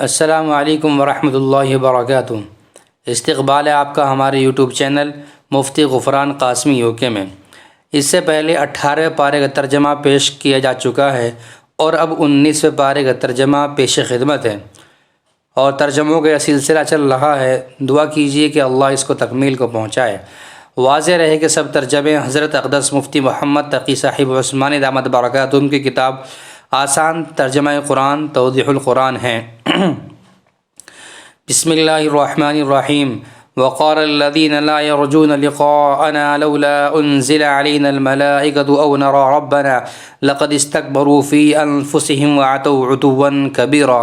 السلام علیکم ورحمۃ اللہ وبرکاتہ۔ استقبال ہے آپ کا ہمارے یوٹیوب چینل مفتی غفران قاسمی یوکے میں۔ اس سے پہلے 18ویں پارے کا ترجمہ پیش کیا جا چکا ہے اور اب 19ویں پارے کا ترجمہ پیش خدمت ہے اور ترجموں کا سلسلہ چل رہا ہے۔ دعا کیجیے کہ اللہ اس کو تکمیل کو پہنچائے۔ واضح رہے کہ سب ترجمے حضرت اقدس مفتی محمد تقی صاحب عثمانی دامت برکاتہم کی کتاب آسان ترجمہ قرآن توضیحulquraan ہیں۔ بسم اللہ الرحمن الرحیم۔ وقال الذين لا يرجون لقاءنا لولا انزل علينا الملائكة او نرى ربنا لقد استكبروا في انفسهم وعتوا عتوا كبيرا۔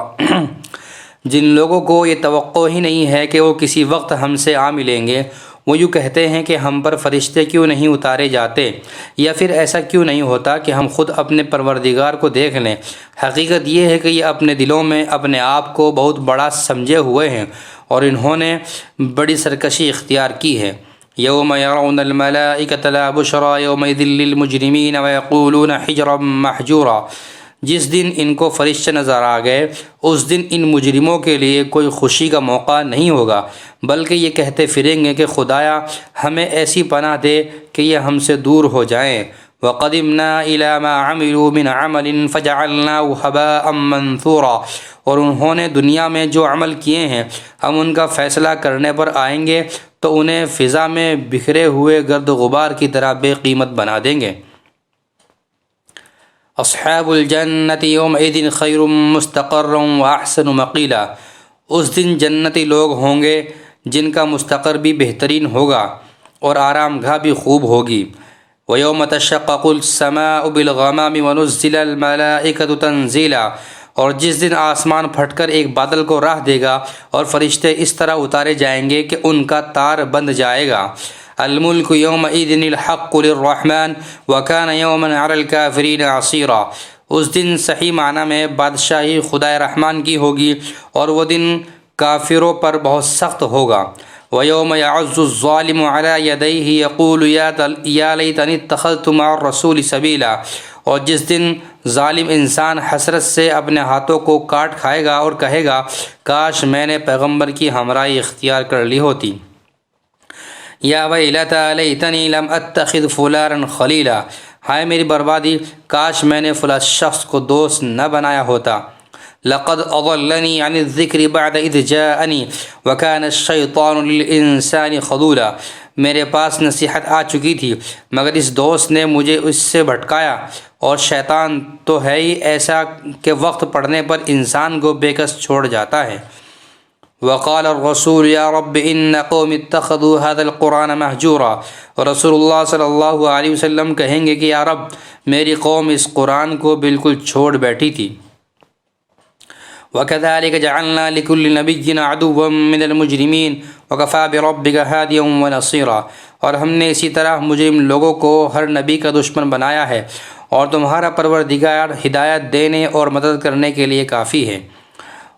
جن لوگوں کو یہ توقع ہی نہیں ہے کہ وہ کسی وقت ہم سے آ ملیں گے، وہ یوں کہتے ہیں کہ ہم پر فرشتے کیوں نہیں اتارے جاتے، یا پھر ایسا کیوں نہیں ہوتا کہ ہم خود اپنے پروردگار کو دیکھ لیں۔ حقیقت یہ ہے کہ یہ اپنے دلوں میں اپنے آپ کو بہت بڑا سمجھے ہوئے ہیں اور انہوں نے بڑی سرکشی اختیار کی ہے۔ یوم یرون الملائکۃ لا بشری یومئذ للمجرمین ویقولون حجرا محجورا۔ جس دن ان کو فرشتے نظر آ گئے، اس دن ان مجرموں کے لیے کوئی خوشی کا موقع نہیں ہوگا، بلکہ یہ کہتے پھریں گے کہ خدایا ہمیں ایسی پناہ دے کہ یہ ہم سے دور ہو جائیں۔ وَقَدِمْنَا إِلَى مَا عَمِلُوا مِنْ عَمَلٍ فَجَعَلْنَاهُ هَبَاءً مَنْثُورًا۔ اور انہوں نے دنیا میں جو عمل کیے ہیں ہم ان کا فیصلہ کرنے پر آئیں گے تو انہیں فضا میں بکھرے ہوئے گرد و غبار کی طرح بے قیمت بنا دیں گے۔ اصحاب الجنت یومئذ خیر مستقرا واحسن مقیلا۔ اس دن جنتی لوگ ہوں گے جن کا مستقر بھی بہترین ہوگا اور آرام گاہ بھی خوب ہوگی۔ ویوم تشقق السماء بالغمام ونزل الملائکۃ تنزیلا۔ اور جس دن آسمان پھٹ کر ایک بادل کو راہ دے گا اور فرشتے اس طرح اتارے جائیں گے کہ ان کا تار بند جائے گا۔ الملک یومئذ الحق للرحمن وکان یوما علی الکافرین عسیرا۔ اس دن صحیح معنی میں بادشاہی خدائے رحمان کی ہوگی اور وہ دن کافروں پر بہت سخت ہوگا۔ ویوم یعض الظالم علی یدیہ یقول یا لیتنی اتخذت مع الرسول سبیلا۔ اور جس دن ظالم انسان حسرت سے اپنے ہاتھوں کو کاٹ کھائے گا اور کہے گا کاش میں نے پیغمبر کی ہمراہی اختیار کر لی ہوتی۔ یا ویلتی لیتنی لم اتخذ فلانا خلیلا۔ ہائے میری بربادی، کاش میں نے فلاں شخص کو دوست نہ بنایا ہوتا۔ لقد اضلنی عن الذکر بعد اذ جاءنی وکان الشیطان للانسان خذولا۔ میرے پاس نصیحت آ چکی تھی مگر اس دوست نے مجھے اس سے بھٹکایا، اور شیطان تو ہے ہی ایسا کہ وقت پڑنے پر انسان کو بے کس چھوڑ جاتا ہے۔ وقال الرسول یا رب ان قوم اتخذوا هذا القرآن مہجورا۔ اور رسول اللہ صلی اللہ علیہ وسلم کہیں گے کہ یا رب میری قوم اس قرآن کو بالکل چھوڑ بیٹھی تھی۔ وَكَذَلِكَ جَعَلْنَا لِكُلِّ نَبِيٍّ عَدُوًّا مِّنَ الْمُجْرِمِينَ وَكَفَىٰ بِرَبِّكَ هَادِيًا وَنَصِيرًا۔ اور ہم نے اسی طرح مجرم لوگوں کو ہر نبی کا دشمن بنایا ہے اور تمہارا پروردگار ہدایت دینے اور مدد کرنے کے لیے کافی ہے۔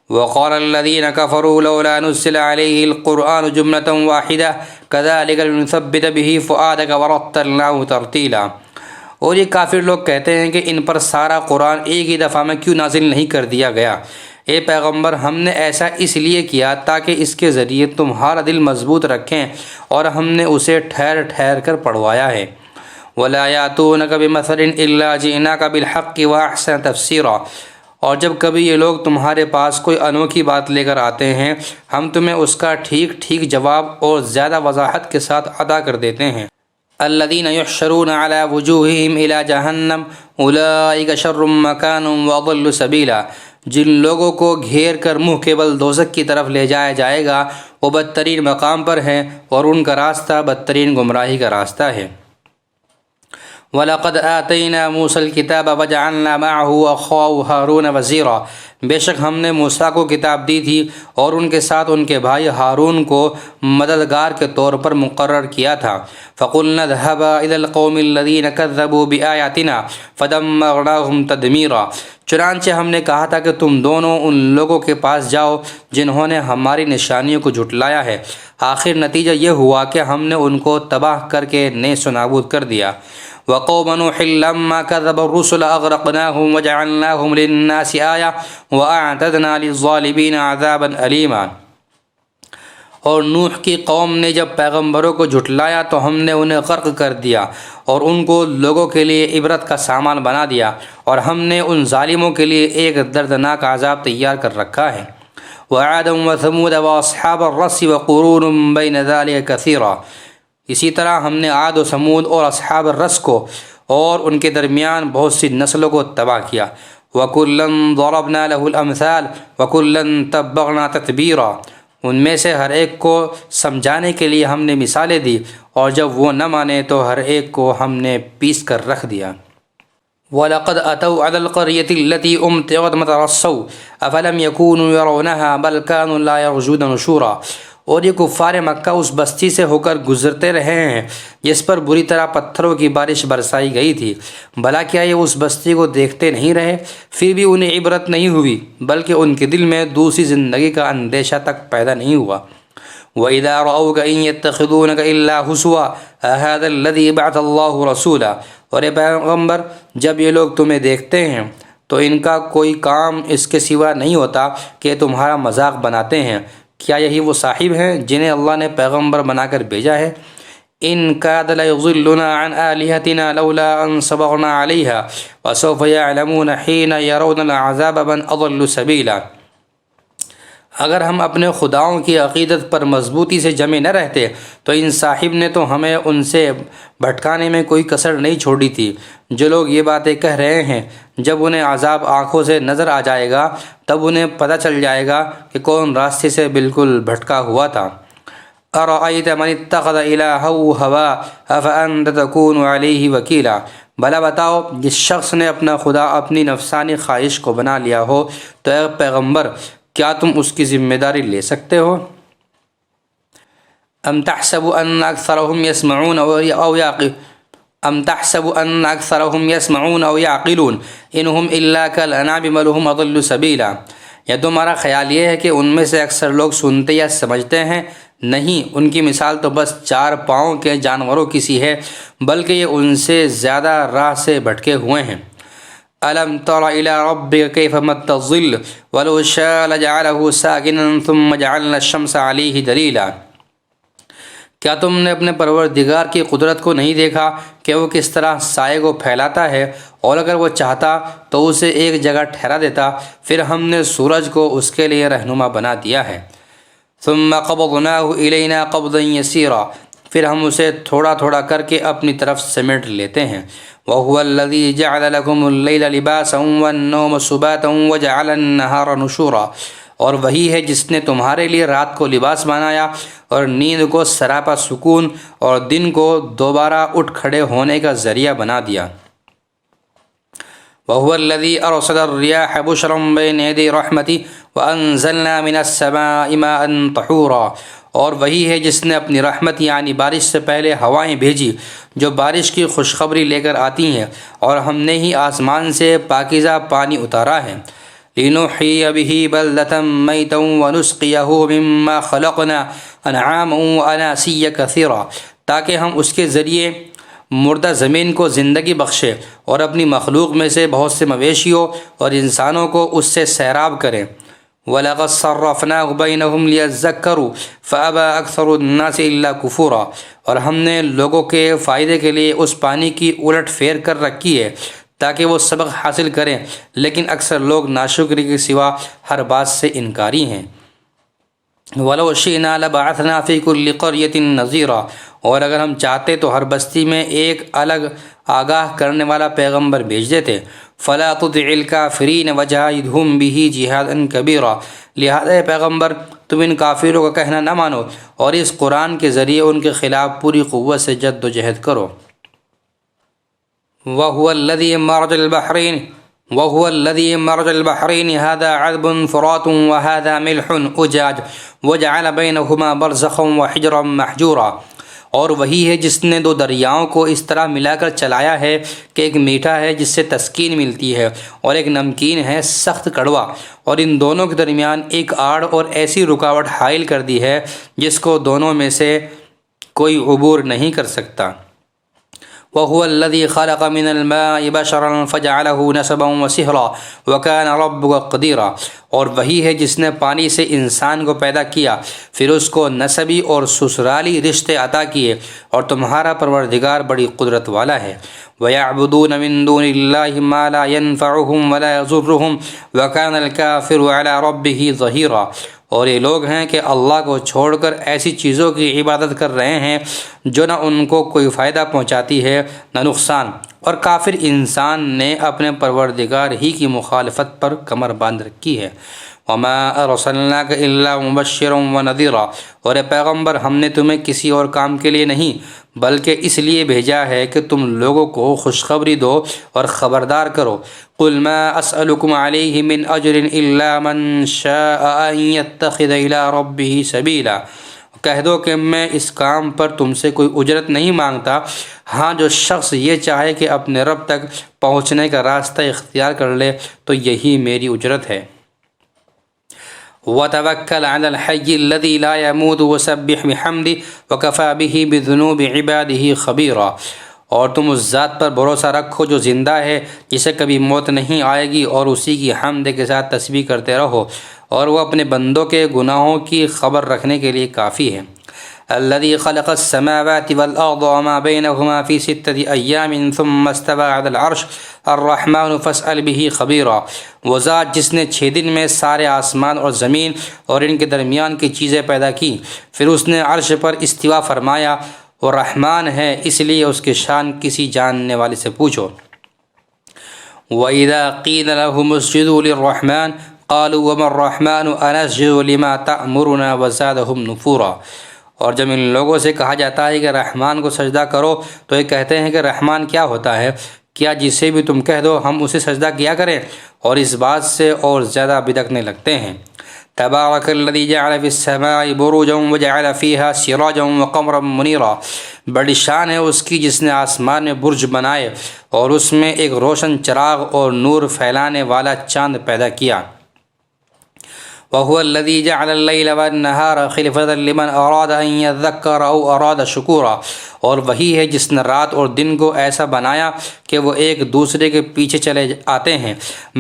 وقال الذين كفروا لولا نزل عليه القرآن جملة واحدة كذلك لنثبت به فؤادك ورتلناه ترتيلا۔ اور یہ کافر لوگ کہتے ہیں کہ ان پر سارا قرآن ایک ہی دفعہ میں کیوں نازل نہیں کر دیا گیا؟ اے پیغمبر ہم نے ایسا اس لیے کیا تاکہ اس کے ذریعے تمہارا دل مضبوط رکھیں، اور ہم نے اسے ٹھہر ٹھہر کر پڑھوایا ہے۔ ولا يأتونك بمثل إلا جئناك بالحق وأحسن تفسيرا۔ اور جب کبھی یہ لوگ تمہارے پاس کوئی انوکھی بات لے کر آتے ہیں ہم تمہیں اس کا ٹھیک ٹھیک جواب اور زیادہ وضاحت کے ساتھ ادا کر دیتے ہیں۔ الذين يحشرون على وجوههم الى جہنم اولئک شر مکانا واضل سبیلا۔ جن لوگوں کو گھیر کر منہ کے بل دوزخ کی طرف لے جایا جائے گا وہ بدترین مقام پر ہیں اور ان کا راستہ بدترین گمراہی کا راستہ ہے۔ وَلَقَدْ آتَيْنَا مُوسَى الْكِتَابَ وَجَعَلْنَا مَعَهُ أَخَاهُ هَارُونَ وَزِيرًا۔ بے شک ہم نے موسیٰ کو کتاب دی تھی اور ان کے ساتھ ان کے بھائی ہارون کو مددگار کے طور پر مقرر کیا تھا۔ فَقُلْنَا اذْهَبَا إِلَى الْقَوْمِ الَّذِينَ كَذَّبُوا بِآيَاتِنَا فَدَمَّرْنَاهُمْ تَدْمِيرًا۔ چنانچہ ہم نے کہا تھا کہ تم دونوں ان لوگوں کے پاس جاؤ جنہوں نے ہماری نشانیوں کو جھٹلایا ہے، آخر نتیجہ یہ ہوا کہ ہم نے ان کو تباہ کر کے نیست و نابود کر دیا۔ وقوم نوح لما كذبوا الرسل أغرقناهم وجعلناهم للناس آية وأعتدنا للظالمين عذابا أليما۔ اور نوح کی قوم نے جب پیغمبروں کو جھٹلایا تو ہم نے انہیں غرق کر دیا اور ان کو لوگوں کے لیے عبرت کا سامان بنا دیا، اور ہم نے ان ظالموں کے لیے ایک دردناک عذاب تیار کر رکھا ہے۔ وعادا وثمود واصحاب الرس وقرون بین ذلک کثیرا۔ اسی طرح ہم نے عاد و ثمود اور اصحاب الرس کو اور ان کے درمیان بہت سی نسلوں کو تباہ کیا۔ وَكُلًّا ضَرَبْنَا لَهُ الْأَمْثَالَ وَكُلًّا تَبَّغْنَا تَتْبِيرًا۔ ان میں سے ہر ایک کو سمجھانے کے لیے ہم نے مثالیں دی، اور جب وہ نہ مانے تو ہر ایک کو ہم نے پیس کر رکھ دیا۔ وَلَقَدْ أَتَوْا عَلَى الْقَرْيَةِ الَّتِي أُمْطِرَتْ مَطَرَ السَّوْءِ أَفَلَمْ يَكُونُوا يَرَوْنَهَا بَلْ كَانُوا لَا يَرْجُونَ نُشُورًا۔ اور یہ کفار مکہ اس بستی سے ہو کر گزرتے رہے ہیں جس پر بری طرح پتھروں کی بارش برسائی گئی تھی، بھلا کیا یہ اس بستی کو دیکھتے نہیں رہے؟ پھر بھی انہیں عبرت نہیں ہوئی، بلکہ ان کے دل میں دوسری زندگی کا اندیشہ تک پیدا نہیں ہوا۔ وَإِذَا رَأَوْكَ إِن يَتَّخِذُونَكَ إِلَّا هُزُوًا أَهَذَا الَّذِي بَعَثَ اللَّهُ رَسُولًا۔ اور اے پیغمبر، جب یہ لوگ تمہیں دیکھتے ہیں تو ان کا کوئی کام اس کے سوا نہیں ہوتا کہ تمہارا مذاق بناتے ہیں۔ کیا یہی وہ صاحب ہیں جنہیں اللہ نے پیغمبر بنا کر بھیجا ہے؟ ان کاد لیضلنا عن آلہتنا لولا ان صبرنا علیہا وسوف یعلمون حین یرون العذاب من اضل سبیلا۔ اگر ہم اپنے خداؤں کی عقیدت پر مضبوطی سے جمے نہ رہتے تو ان صاحب نے تو ہمیں ان سے بھٹکانے میں کوئی کسر نہیں چھوڑی تھی۔ جو لوگ یہ باتیں کہہ رہے ہیں، جب انہیں عذاب آنکھوں سے نظر آ جائے گا تب انہیں پتہ چل جائے گا کہ کون راستے سے بالکل بھٹکا ہوا تھا۔ ارأیت من اتخذ الہہ ہواہ افانت تکون علیہ وکیلا۔ بھلا بتاؤ، جس شخص نے اپنا خدا اپنی نفسانی خواہش کو بنا لیا ہو تو اے پیغمبر، کیا تم اس کی ذمہ داری لے سکتے ہو؟ ام تحسب ان اکثرهم يسمعون او يعقلون انهم الا كالانعام بل هم اضل سبيلا۔ یا تمہارا خیال یہ ہے کہ ان میں سے اکثر لوگ سنتے یا سمجھتے ہیں؟ نہیں، ان کی مثال تو بس 4 پاؤں کے جانوروں کی سی ہے، بلکہ یہ ان سے زیادہ راہ سے بھٹکے ہوئے ہیں۔ أَلَمْ تَرَ إِلَىٰ رَبِّكَ كَيْفَ مَدَّ الظِّلَّ وَلَوْ شَاءَ لَجَعَلَهُ سَاكِنًا ثُمَّ جَعَلْنَا الشَّمْسَ عَلَيْهِ دَلِيلًا۔ کیا تم نے اپنے پروردگار کی قدرت کو نہیں دیکھا کہ وہ کس طرح سائے کو پھیلاتا ہے، اور اگر وہ چاہتا تو اسے ایک جگہ ٹھہرا دیتا، پھر ہم نے سورج کو اس کے لیے رہنما بنا دیا ہے۔ ثُمَّ قَبَضْنَاهُ إِلَيْنَا قَبْضًا يَسِيرًا، پھر ہم اسے تھوڑا تھوڑا کر کے اپنی طرف سمیٹ لیتے ہیں۔ وَهُوَ الَّذِي جَعَلَ لَكُمُ اللَّيْلَ لِبَاسًا وَالنَّوْمَ سُبَاتًا وَجَعَلَ النَّهَارَ نُشُورًا۔ اور وہی ہے جس نے تمہارے لیے رات کو لباس بنایا اور نیند کو سراپا سکون اور دن کو دوبارہ اٹھ کھڑے ہونے کا ذریعہ بنا دیا۔ وَهُوَ الَّذِي أَرْسَلَ الرِّيَاحَ بُشْرًا بَيْنَ يَدَيْ رَحْمَتِهِ وَأَنزَلْنَا مِنَ السَّمَاءِ مَاءً طَهُورًا۔ اور وہی ہے جس نے اپنی رحمت یعنی بارش سے پہلے ہوائیں بھیجی جو بارش کی خوشخبری لے کر آتی ہیں، اور ہم نے ہی آسمان سے پاکیزہ پانی اتارا ہے۔ لِنُحْيِيَ بِهِ بَلْدَةً مَيْتًا وَنُسْقِيَهُ مِمَّا خَلَقْنَا أَنْعَامًا وَأَنَاسِيَّ كَثِيرًا، تاکہ ہم اس کے ذریعے مردہ زمین کو زندگی بخشے اور اپنی مخلوق میں سے بہت سے مویشیوں اور انسانوں کو اس سے سیراب کریں۔ وَلَقَدْ صَرَّفْنَاهُ بَيْنَهُمْ لِيَذَّكَّرُوا فَأَبَى أَكْثَرُ النَّاسِ إِلَّا كُفُورًا۔ اور ہم نے لوگوں کے فائدے کے لیے اس پانی کی الٹ پھیر کر رکھی ہے تاکہ وہ سبق حاصل کریں، لیکن اکثر لوگ ناشکری کے سوا ہر بات سے انکاری ہیں۔ وَلَوْ شِئْنَا لَبَعَثْنَا فِي كُلِّ قَرْيَةٍ نَذِيرًا۔ اور اگر ہم چاہتے تو ہر بستی میں ایک الگ آگاہ کرنے والا پیغمبر بھیج دیتے۔ فَلَا تُطِعِ الْكَافِرِينَ وَجَاهِدْهُمْ بِهِ جِهَادًا كَبِيرًا۔ لہذا اے پیغمبر، تم ان کافروں کا کہنا نہ مانو اور اس قرآن کے ذریعے ان کے خلاف پوری قوت سے جد و جہد کرو۔ وَهُوَ الَّذِي مَرَجَ الْبَحْرَيْنِ هَذَا عَذْبٌ فُرَاتٌ وَهَذَا مِلْحٌ أُجَاجٌ وَجَعَلَ بَيْنَهُمَا بَرْزَخًا وَحِجْرًا مَحْجُورًا۔ اور وہی ہے جس نے 2 دریاؤں کو اس طرح ملا کر چلایا ہے کہ ایک میٹھا ہے جس سے تسکین ملتی ہے اور ایک نمکین ہے سخت کڑوا، اور ان دونوں کے درمیان ایک آڑ اور ایسی رکاوٹ حائل کر دی ہے جس کو دونوں میں سے کوئی عبور نہیں کر سکتا۔ وهو الذي خلق من الماء بشرا فجعله نسبا وصهرا وكان ربك قديرا، اور وہی ہے جس نے پانی سے انسان کو پیدا کیا، پھر اس کو نسبی اور سسرالی رشتے عطا کیے، اور تمہارا پروردگار بڑی قدرت والا ہے۔ وَيَعْبُدُونَ مِن دُونِ اللَّهِ مَا لَا يَنفَعُهُمْ وَلَا يَضُرُّهُمْ وَكَانَ الْكَافِرُ عَلَى رَبِّهِ ظَهِيرًا، اور یہ لوگ ہیں کہ اللہ کو چھوڑ کر ایسی چیزوں کی عبادت کر رہے ہیں جو نہ ان کو کوئی فائدہ پہنچاتی ہے نہ نقصان، اور کافر انسان نے اپنے پروردگار ہی کی مخالفت پر کمر باندھ رکھی ہے۔ وَمَا أَرْسَلْنَاكَ إِلَّا مُبَشِّرًا وَنَذِيرًا، اور اے پیغمبر ہم نے تمہیں کسی اور کام کے لیے نہیں بلکہ اس لیے بھیجا ہے کہ تم لوگوں کو خوشخبری دو اور خبردار کرو۔ قُلْ مَا أَسْأَلُكُمْ عَلَيْهِ مِنْ أَجْرٍ إِلَّا مَنْ شَاءَ أَنْ يَتَّخِذَ إِلَىٰ رَبِّهِ سَبِيلًا، کہہ دو کہ میں اس کام پر تم سے کوئی اجرت نہیں مانگتا، ہاں جو شخص یہ چاہے کہ اپنے رب تک پہنچنے کا راستہ اختیار کر لے تو یہی میری اجرت ہے۔ وَتَوَكَّلْ عَلَى الْحَيِّ الَّذِي لَا يَمُوتُ وَسَبِّحْ بِحَمْدِهِ وَكَفَىٰ بِهِ بِذُنُوبِ عِبَادِهِ خَبِيرًا، اور تم اس ذات پر بھروسہ رکھو جو زندہ ہے، جسے کبھی موت نہیں آئے گی، اور اسی کی حمد کے ساتھ تسبیح کرتے رہو، اور وہ اپنے بندوں کے گناہوں کی خبر رکھنے کے لیے کافی ہے۔ الذي خلق السماوات والأرض وما بينهما في 6 أيام ثم استوى على العرش الرحمن فاسأل به خبيرا، وہ ذات جس نے 6 دن میں سارے آسمان اور زمین اور ان کے درمیان کی چیزیں پیدا کی، پھر اس نے عرش پر استوا فرمایا، وہ رحمان ہے، اس لیے اس کی شان کسی جاننے والے سے پوچھو۔ وَإِذَا قِيلَ لَهُمُ اسْجُدُوا لِلرَّحْمَنِ قَالُوا وَمَا الرَّحْمَنُ أَنَسْجُدُ لِمَا تَأْمُرُنَا وَزَادَهُمْ نُفُورًا، اور جب ان لوگوں سے کہا جاتا ہے کہ رحمان کو سجدہ کرو تو یہ کہتے ہیں کہ رحمان کیا ہوتا ہے، کیا جسے بھی تم کہہ دو ہم اسے سجدہ کیا کریں، اور اس بات سے اور زیادہ بدکنے لگتے ہیں۔ تبارک الذی جعل فی السماء بروجا وجعل فیہا سراجا وقمرا منیرا، بڑی شان ہے اس کی جس نے آسمان میں برج بنائے اور اس میں ایک روشن چراغ اور نور پھیلانے والا چاند پیدا کیا۔ وَهُوَ الَّذِي جَعَلَ اللَّيْلَ وَالنَّهَارَ خِلْفَةً لِمَنْ أَرَادَ أَنْ يَذَّكَّرَ أَوْ أَرَادَ شُكُورًا، اور وہی ہے جس نے رات اور دن کو ایسا بنایا کہ وہ ایک دوسرے کے پیچھے چلے آتے ہیں،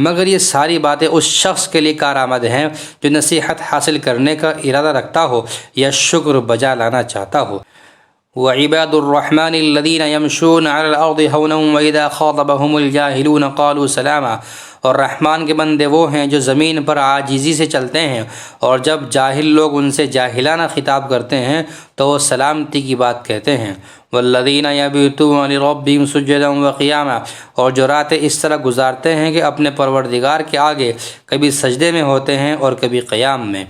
مگر یہ ساری باتیں اس شخص کے لیے کارآمد ہیں جو نصیحت حاصل کرنے کا ارادہ رکھتا ہو یا شکر بجا لانا چاہتا ہو۔ وَعِبَادُ الرَّحْمَنِ الَّذِينَ يَمْشُونَ عَلَى الْأَرْضِ هَوْنًا وَإِذَا خَاطَبَهُمُ الْجَاهِلُونَ قَالُوا سَلَامًا، اور رحمان کے بندے وہ ہیں جو زمین پر عاجزی سے چلتے ہیں، اور جب جاہل لوگ ان سے جاہلانہ خطاب کرتے ہیں تو وہ سلامتی کی بات کہتے ہیں۔ وَالَّذِينَ يَبِيتُونَ لِرَبِّهِمْ سُجَّدًا وَقِيَامًا، اور جو راتیں اس طرح گزارتے ہیں کہ اپنے پروردگار کے آگے کبھی سجدے میں ہوتے ہیں اور کبھی قیام میں۔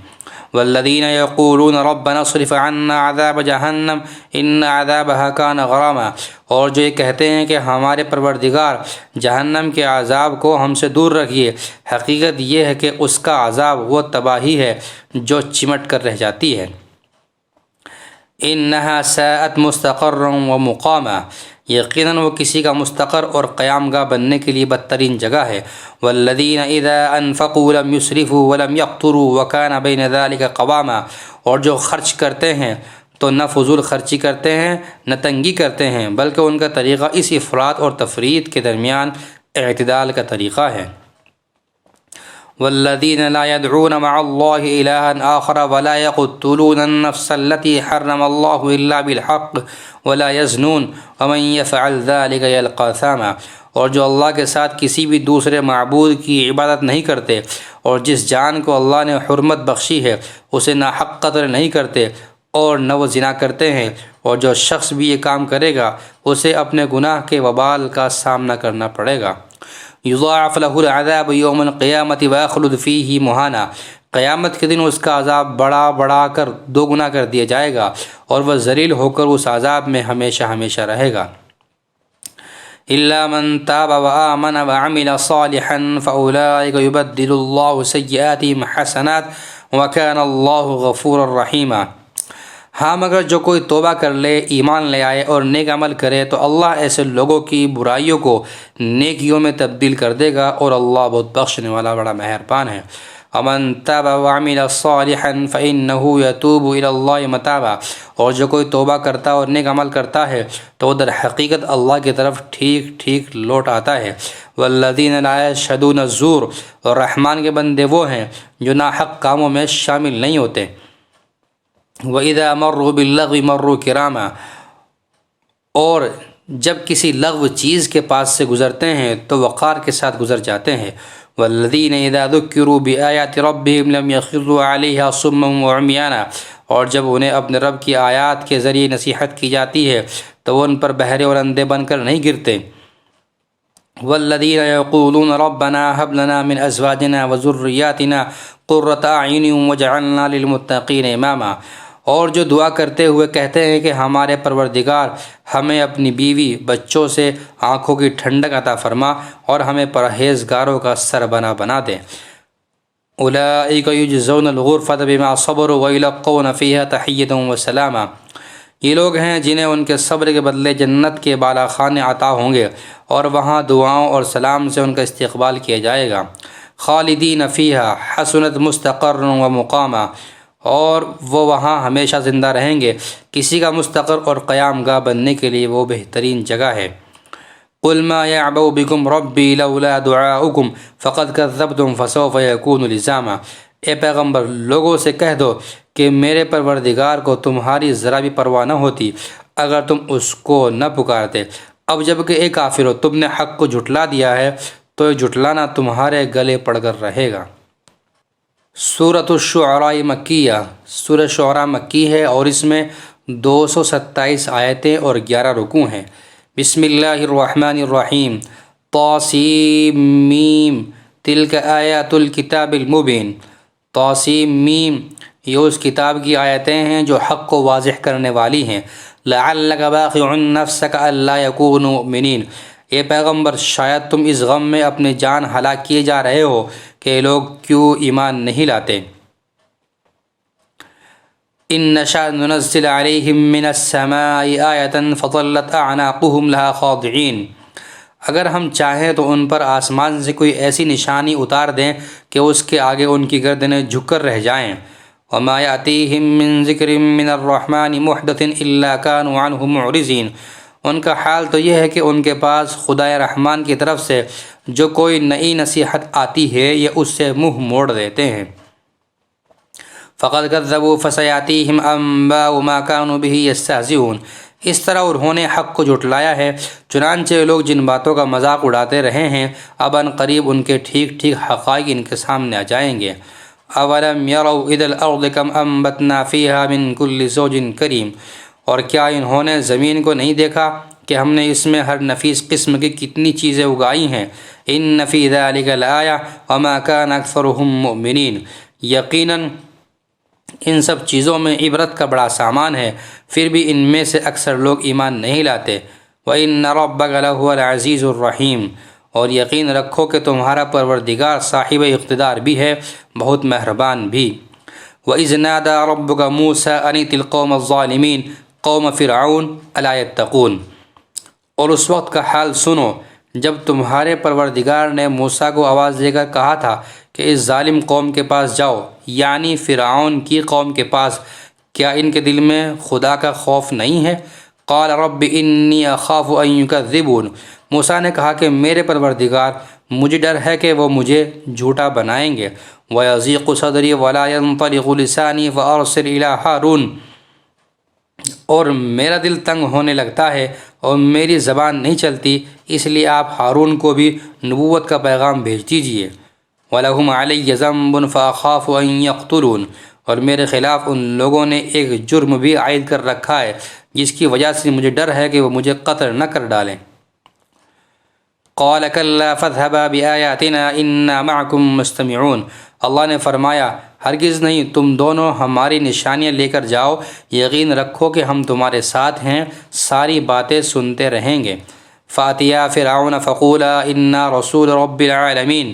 والذین یقولون ربنا اصرف عنا عذاب جہنم ان عذابها کان غراما، اور جو یہ کہتے ہیں کہ ہمارے پروردگار جہنم کے عذاب کو ہم سے دور رکھیے، حقیقت یہ ہے کہ اس کا عذاب وہ تباہی ہے جو چمٹ کر رہ جاتی ہے۔ انہا ساءت مستقرا و مقاما، یقیناً وہ کسی کا مستقر اور قیام گاہ بننے کے لیے بدترین جگہ ہے۔ والذین اذا انفقوا لم یسرفوا ولم یقتروا وکان بین ذلک قواما، اور جو خرچ کرتے ہیں تو نہ فضول خرچی کرتے ہیں نہ تنگی کرتے ہیں، بلکہ ان کا طریقہ اس افراط اور تفریط کے درمیان اعتدال کا طریقہ ہے۔ والذین لا يدعون مع اللہ الہا آخر ولا يقتلون النفس التي حرم اللہ الا بالحق ولا يزنون ومن يفعل ذلك يلقى ثاما، اور جو اللہ کے ساتھ کسی بھی دوسرے معبود کی عبادت نہیں کرتے اور جس جان کو اللہ نے حرمت بخشی ہے اسے ناحق قتل نہیں کرتے اور نہ وہ زنا کرتے ہیں، اور جو شخص بھی یہ کام کرے گا اسے اپنے گناہ کے وبال کا سامنا کرنا پڑے گا۔ یضاعف له العذاب یوم القیامت ویخلد فیہ مہانا، قیامت کے دن اس کا عذاب بڑھا کر 2 گنا کر دیا جائے گا اور وہ ذلیل ہو کر اس عذاب میں ہمیشہ ہمیشہ رہے گا۔ الا من تاب وآمن وعمل صالحا فاولئک یبدل اللہ سیئاتہم حسنات وکان اللہ غفورا رحیما، ہاں مگر جو کوئی توبہ کر لے، ایمان لے آئے اور نیک عمل کرے تو اللہ ایسے لوگوں کی برائیوں کو نیکیوں میں تبدیل کر دے گا، اور اللہ بہت بخشنے والا بڑا مہربان ہے۔ ومن تاب وعمل صالحا فإنه يتوب إلى الله متابا، اور جو کوئی توبہ کرتا اور نیک عمل کرتا ہے تو وہ در حقیقت اللہ کی طرف ٹھیک ٹھیک لوٹ آتا ہے۔ والذین لا یشہدون الزور، اور رحمان کے بندے وہ ہیں جو ناحق کاموں میں شامل نہیں ہوتے۔ وَإِذَا مَرُّوا بِاللَّغْوِ مَرُّوا كِرَامًا، اور جب کسی لغو چیز کے پاس سے گزرتے ہیں تو وقار کے ساتھ گزر جاتے ہیں۔ والذین اذا ذکروا بآیات ربهم لم یخروا علیہا صما وعمیانا، اور جب انہیں اپنے رب کی آیات کے ذریعے نصیحت کی جاتی ہے تو وہ ان پر بہرے اور اندھے بن کر نہیں گرتے۔ والذین یقولون ربنا هب لنا من ازواجنا وذریاتنا قرۃ اعین واجعلنا للمتقین اماما، اور جو دعا کرتے ہوئے کہتے ہیں کہ ہمارے پروردگار ہمیں اپنی بیوی بچوں سے آنکھوں کی ٹھنڈک عطا فرما اور ہمیں پرہیزگاروں کا سربراہ بنا دے۔ اولئک یجزون الغرفۃ بما صبروا ویلقون فیہا تحیۃ وسلاما، یہ لوگ ہیں جنہیں ان کے صبر کے بدلے جنت کے بالا خانے عطا ہوں گے اور وہاں دعاؤں اور سلام سے ان کا استقبال کیا جائے گا۔ خالدین فیہا حسنت مستقرا ومقاما، اور وہ وہاں ہمیشہ زندہ رہیں گے، کسی کا مستقر اور قیام گاہ بننے کے لیے وہ بہترین جگہ ہے۔ قل ما يعبأ بكم ربي لولا دعاؤكم فقد كذبتم فسوف يكون لزاما، اے پیغمبر لوگوں سے کہہ دو کہ میرے پروردگار کو تمہاری ذرا بھی پرواہ نہ ہوتی اگر تم اس کو نہ پکارتے، اب جب کہ اے کافرو تم نے حق کو جھٹلا دیا ہے تو یہ جھٹلانا تمہارے گلے پڑ کر رہے گا۔ سورۃ الشعراء مکیہ، سورہ شعراء مکی ہے اور اس میں 227 آیتیں اور 11 رکوع ہیں۔ بسم اللہ الرحمن الرحیم۔ طاسیم میم تلک آیات الکتاب المبین۔ طاسیم میم، یہ اس کتاب کی آیتیں ہیں جو حق کو واضح کرنے والی ہیں۔ لعلک باخع نفسک الا یکونوا مؤمنین، اے پیغمبر شاید تم اس غم میں اپنی جان ہلاک کیے جا رہے ہو کہ یہ لوگ کیوں ایمان نہیں لاتے۔ ان نشاء ننزل علیہم من السماء آیۃ فظلت اعناقهم لها خاضعین، اگر ہم چاہیں تو ان پر آسمان سے کوئی ایسی نشانی اتار دیں کہ اس کے آگے ان کی گردنیں جھک کر رہ جائیں۔ وما یأتیہم من ذکر من الرحمن محدث الا كانوا عنہ معرضین، ان کا حال تو یہ ہے کہ ان کے پاس خدائے رحمان کی طرف سے جو کوئی نئی نصیحت آتی ہے یہ اس سے منہ موڑ دیتے ہیں۔ فقد كذبوا فسيأتيهم أنباء ما كانوا به يستهزئون، اس طرح انہوں نے حق کو جھٹلایا ہے چنانچہ لوگ جن باتوں کا مذاق اڑاتے رہے ہیں اب ان قریب ان کے ٹھیک ٹھیک حقائق ان کے سامنے آ جائیں گے۔ اولم يروا الى الارض كم انبتنا فيها من كل زوج كريم، اور کیا انہوں نے زمین کو نہیں دیکھا کہ ہم نے اس میں ہر نفیس قسم کی کتنی چیزیں اگائی ہیں۔ ان فی ذلک لآیہ وما كان اکثرهم مؤمنین، یقیناً ان سب چیزوں میں عبرت کا بڑا سامان ہے، پھر بھی ان میں سے اکثر لوگ ایمان نہیں لاتے۔ وَإِنَّ رَبَّكَ لَهُوَ الْعَزِيزُ الرَّحِيمُ، اور یقین رکھو کہ تمہارا پروردگار صاحب اقتدار بھی ہے، بہت مہربان بھی۔ وَإِذْ نَادَى رَبُّكَ مُوسَىٰ أَنِ ائْتِ الْقَوْمَ الظَّالِمِينَ قوم فرعون أَلَا يَتَّقُونَ، اور اس وقت کا حال سنو جب تمہارے پروردگار نے موسیٰ کو آواز دے کر کہا تھا کہ اس ظالم قوم کے پاس جاؤ، یعنی فرعون کی قوم کے پاس، کیا ان کے دل میں خدا کا خوف نہیں ہے؟ قال رب انی اخاف ان یکذبون، موسیٰ نے کہا کہ میرے پروردگار مجھے ڈر ہے کہ وہ مجھے جھوٹا بنائیں گے۔ وَيَضِيقُ صَدْرِي وَلَا يَنطَلِقُ لِسَانِي فَأَرْسِلْ إِلَىٰ ہارون، اور میرا دل تنگ ہونے لگتا ہے اور میری زبان نہیں چلتی، اس لیے آپ ہارون کو بھی نبوت کا پیغام بھیج دیجیے۔ وَلَهُمْ عَلَيَّ ذَنبٌ فَأَخَافُ أَن يَقْتُلُونِ، اور میرے خلاف ان لوگوں نے ایک جرم بھی عائد کر رکھا ہے جس کی وجہ سے مجھے ڈر ہے کہ وہ مجھے قتل نہ کر ڈالیں۔ قَالَ كَلَّا فَاذْهَبَا بِآيَاتِنَا إِنَّا مَعَكُمْ مُسْتَمِعُونَ، اللہ نے فرمایا ہرگز نہیں، تم دونوں ہماری نشانیاں لے کر جاؤ، یقین رکھو کہ ہم تمہارے ساتھ ہیں، ساری باتیں سنتے رہیں گے۔ فَأْتِيَا فِرْعَوْنَ فَقُولَا إِنَّا رَسُولُ رَبِّ الْعَالَمِينَ،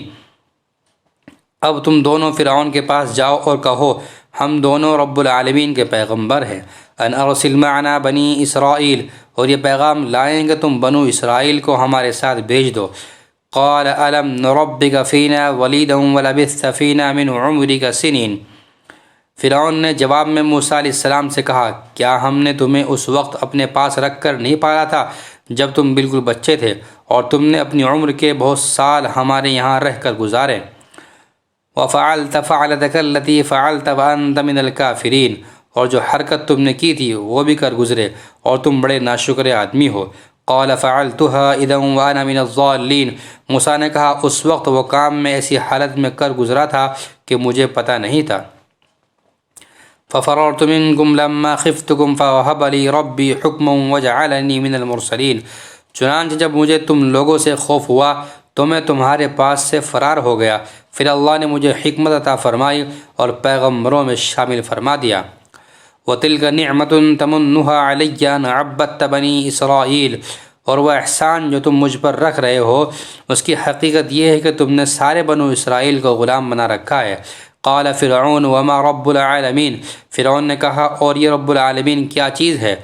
اب تم دونوں فرعون کے پاس جاؤ اور کہو ہم دونوں رب العالمین کے پیغمبر ہیں۔ ان ارسل معنا بنی اسرائیل، اور یہ پیغام لائیں گے تم بنو اسرائیل کو ہمارے ساتھ بھیج دو۔ قال ألم نربك فينا وليدا ولبثت فينا من عمرك سنين۔ فرعون نے جواب میں موسیٰ علیہ السلام سے کہا، کیا ہم نے تمہیں اس وقت اپنے پاس رکھ کر نہیں پالا تھا جب تم بالکل بچے تھے، اور تم نے اپنی عمر کے بہت سال ہمارے یہاں رہ کر گزارے۔ وَفَعَلْتَ فَعْلَتَكَ الَّتِي فَعَلْتَ وَأَنْتَ مِنَ الْكَافِرِينَ، اور جو حرکت تم نے کی تھی وہ بھی کر گزرے اور تم بڑے ناشکر آدمی ہو۔ قال فعلتها اذا وانا من الضالين، موسیٰ نے کہا اس وقت وہ کام میں ایسی حالت میں کر گزرا تھا کہ مجھے پتہ نہیں تھا۔ ففررت منكم لما خفتكم فوهب لي ربي حكما وجعلني من المرسلين، چنانچہ جب مجھے تم لوگوں سے خوف ہوا تو میں تمہارے پاس سے فرار ہو گیا، پھر اللہ نے مجھے حکمت عطا فرمائی اور پیغمبروں میں شامل فرما دیا۔ وَتِلْكَ نِعْمَةٌ تَمُنُّهَا عَلَيَّ أَنْ عَبَّدْتَ بَنِي إِسْرَائِيلَ، اور وہ احسان جو تم مجھ پر رکھ رہے ہو اس کی حقیقت یہ ہے کہ تم نے سارے بنو اسرائیل کو غلام بنا رکھا ہے۔ قال فرعون وما رب العالمین، فرعون نے کہا اور یہ رب العالمین کیا چیز ہے؟